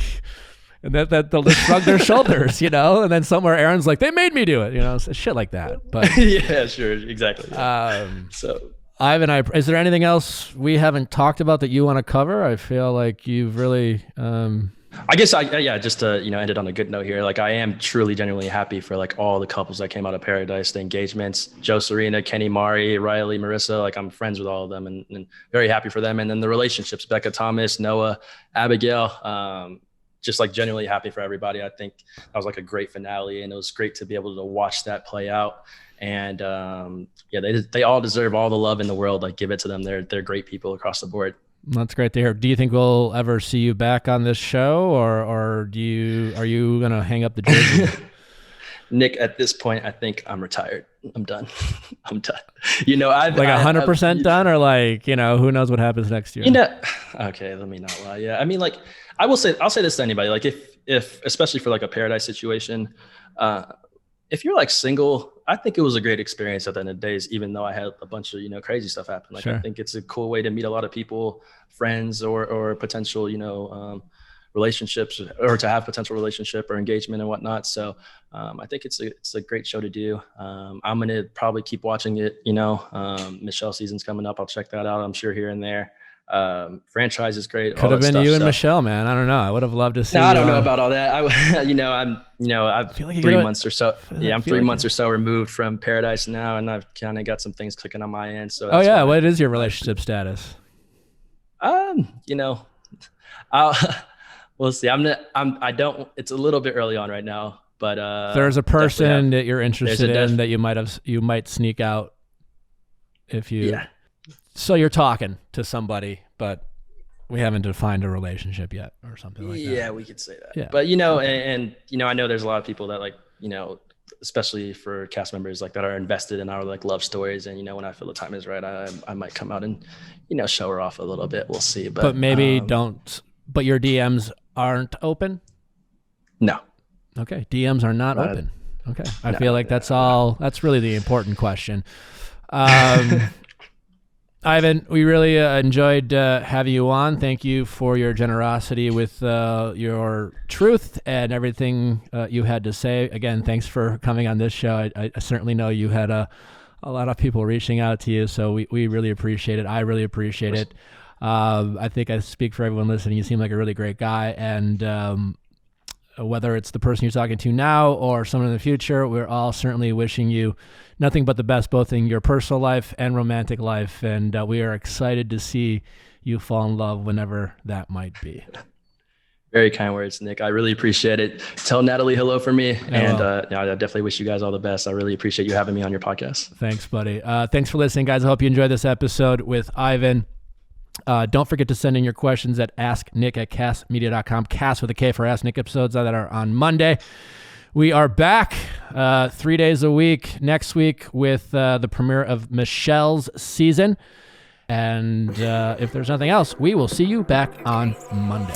and that they'll just shrug their shoulders, and then somewhere Aaron's like, they made me do it, so shit like that. But yeah, sure, exactly. Yeah. So. Ivan, is there anything else we haven't talked about that you want to cover? I feel like you've really. I guess just to end it on a good note here. Like I am truly, genuinely happy for like all the couples that came out of Paradise, the engagements, Joe Serena, Kenny Mari, Riley, Marissa. Like I'm friends with all of them and very happy for them. And then the relationships, Becca Thomas, Noah, Abigail. Just like genuinely happy for everybody. I think that was like a great finale, and it was great to be able to watch that play out. And they all deserve all the love in the world. Like give it to them. They're great people across the board. That's great to hear. Do you think we'll ever see you back on this show, or are you gonna hang up the jersey? Nick, at this point, I think I'm retired. I'm done. I'm done. I've like 100% done, or like who knows what happens next year. Okay, let me not lie. Yeah, I mean, like I'll say this to anybody. Like if especially for like a Paradise situation, if you're like single, I think it was a great experience at the end of the days, even though I had a bunch of, crazy stuff happen. Like, sure. I think it's a cool way to meet a lot of people, friends, or potential, relationships, or to have potential relationship or engagement and whatnot. So I think it's a great show to do. I'm going to probably keep watching it. Michelle season's coming up. I'll check that out. I'm sure here and there. Franchise is great. Could have been you and Michelle, man. I don't know. I would have loved to see. No, I don't know about all that. I'm 3 months or so. Yeah, I'm 3 months or so removed from Paradise now, and I've kind of got some things clicking on my end. So. What is your relationship status? We'll see. It's a little bit early on right now, but there's a person that you're interested in that you might sneak out if you. Yeah. So you're talking to somebody, but we haven't defined a relationship yet or something like that. Yeah, we could say that. Yeah. But, I know there's a lot of people that like, especially for cast members like that are invested in our like love stories. And, when I feel the time is right, I might come out and, show her off a little bit. We'll see. But maybe don't, but your DMs aren't open? No. Okay. DMs are not open. Okay. I feel like that's really the important question. Ivan, we really enjoyed having you on. Thank you for your generosity with your truth and everything you had to say. Again, thanks for coming on this show. I certainly know you had a lot of people reaching out to you, so we really appreciate it. I really appreciate it. I think I speak for everyone listening. You seem like a really great guy, and whether it's the person you're talking to now or someone in the future, we're all certainly wishing you nothing but the best, both in your personal life and romantic life. And we are excited to see you fall in love whenever that might be. Very kind words, Nick. I really appreciate it. Tell Natalie hello for me. And I definitely wish you guys all the best. I really appreciate you having me on your podcast. Thanks, buddy. Thanks for listening, guys. I hope you enjoyed this episode with Ivan. Don't forget to send in your questions at asknick@castmedia.com. Cast with a K for Ask Nick episodes that are on Monday. We are back 3 days a week next week with the premiere of Michelle's season. And if there's nothing else, we will see you back on Monday.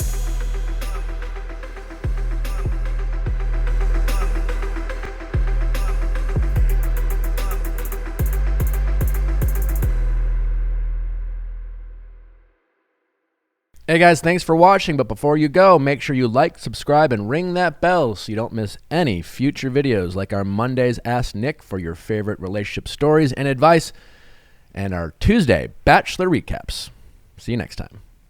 Hey guys, thanks for watching, but before you go, make sure you like, subscribe, and ring that bell so you don't miss any future videos like our Mondays Ask Nick for your favorite relationship stories and advice, and our Tuesday Bachelor recaps. See you next time.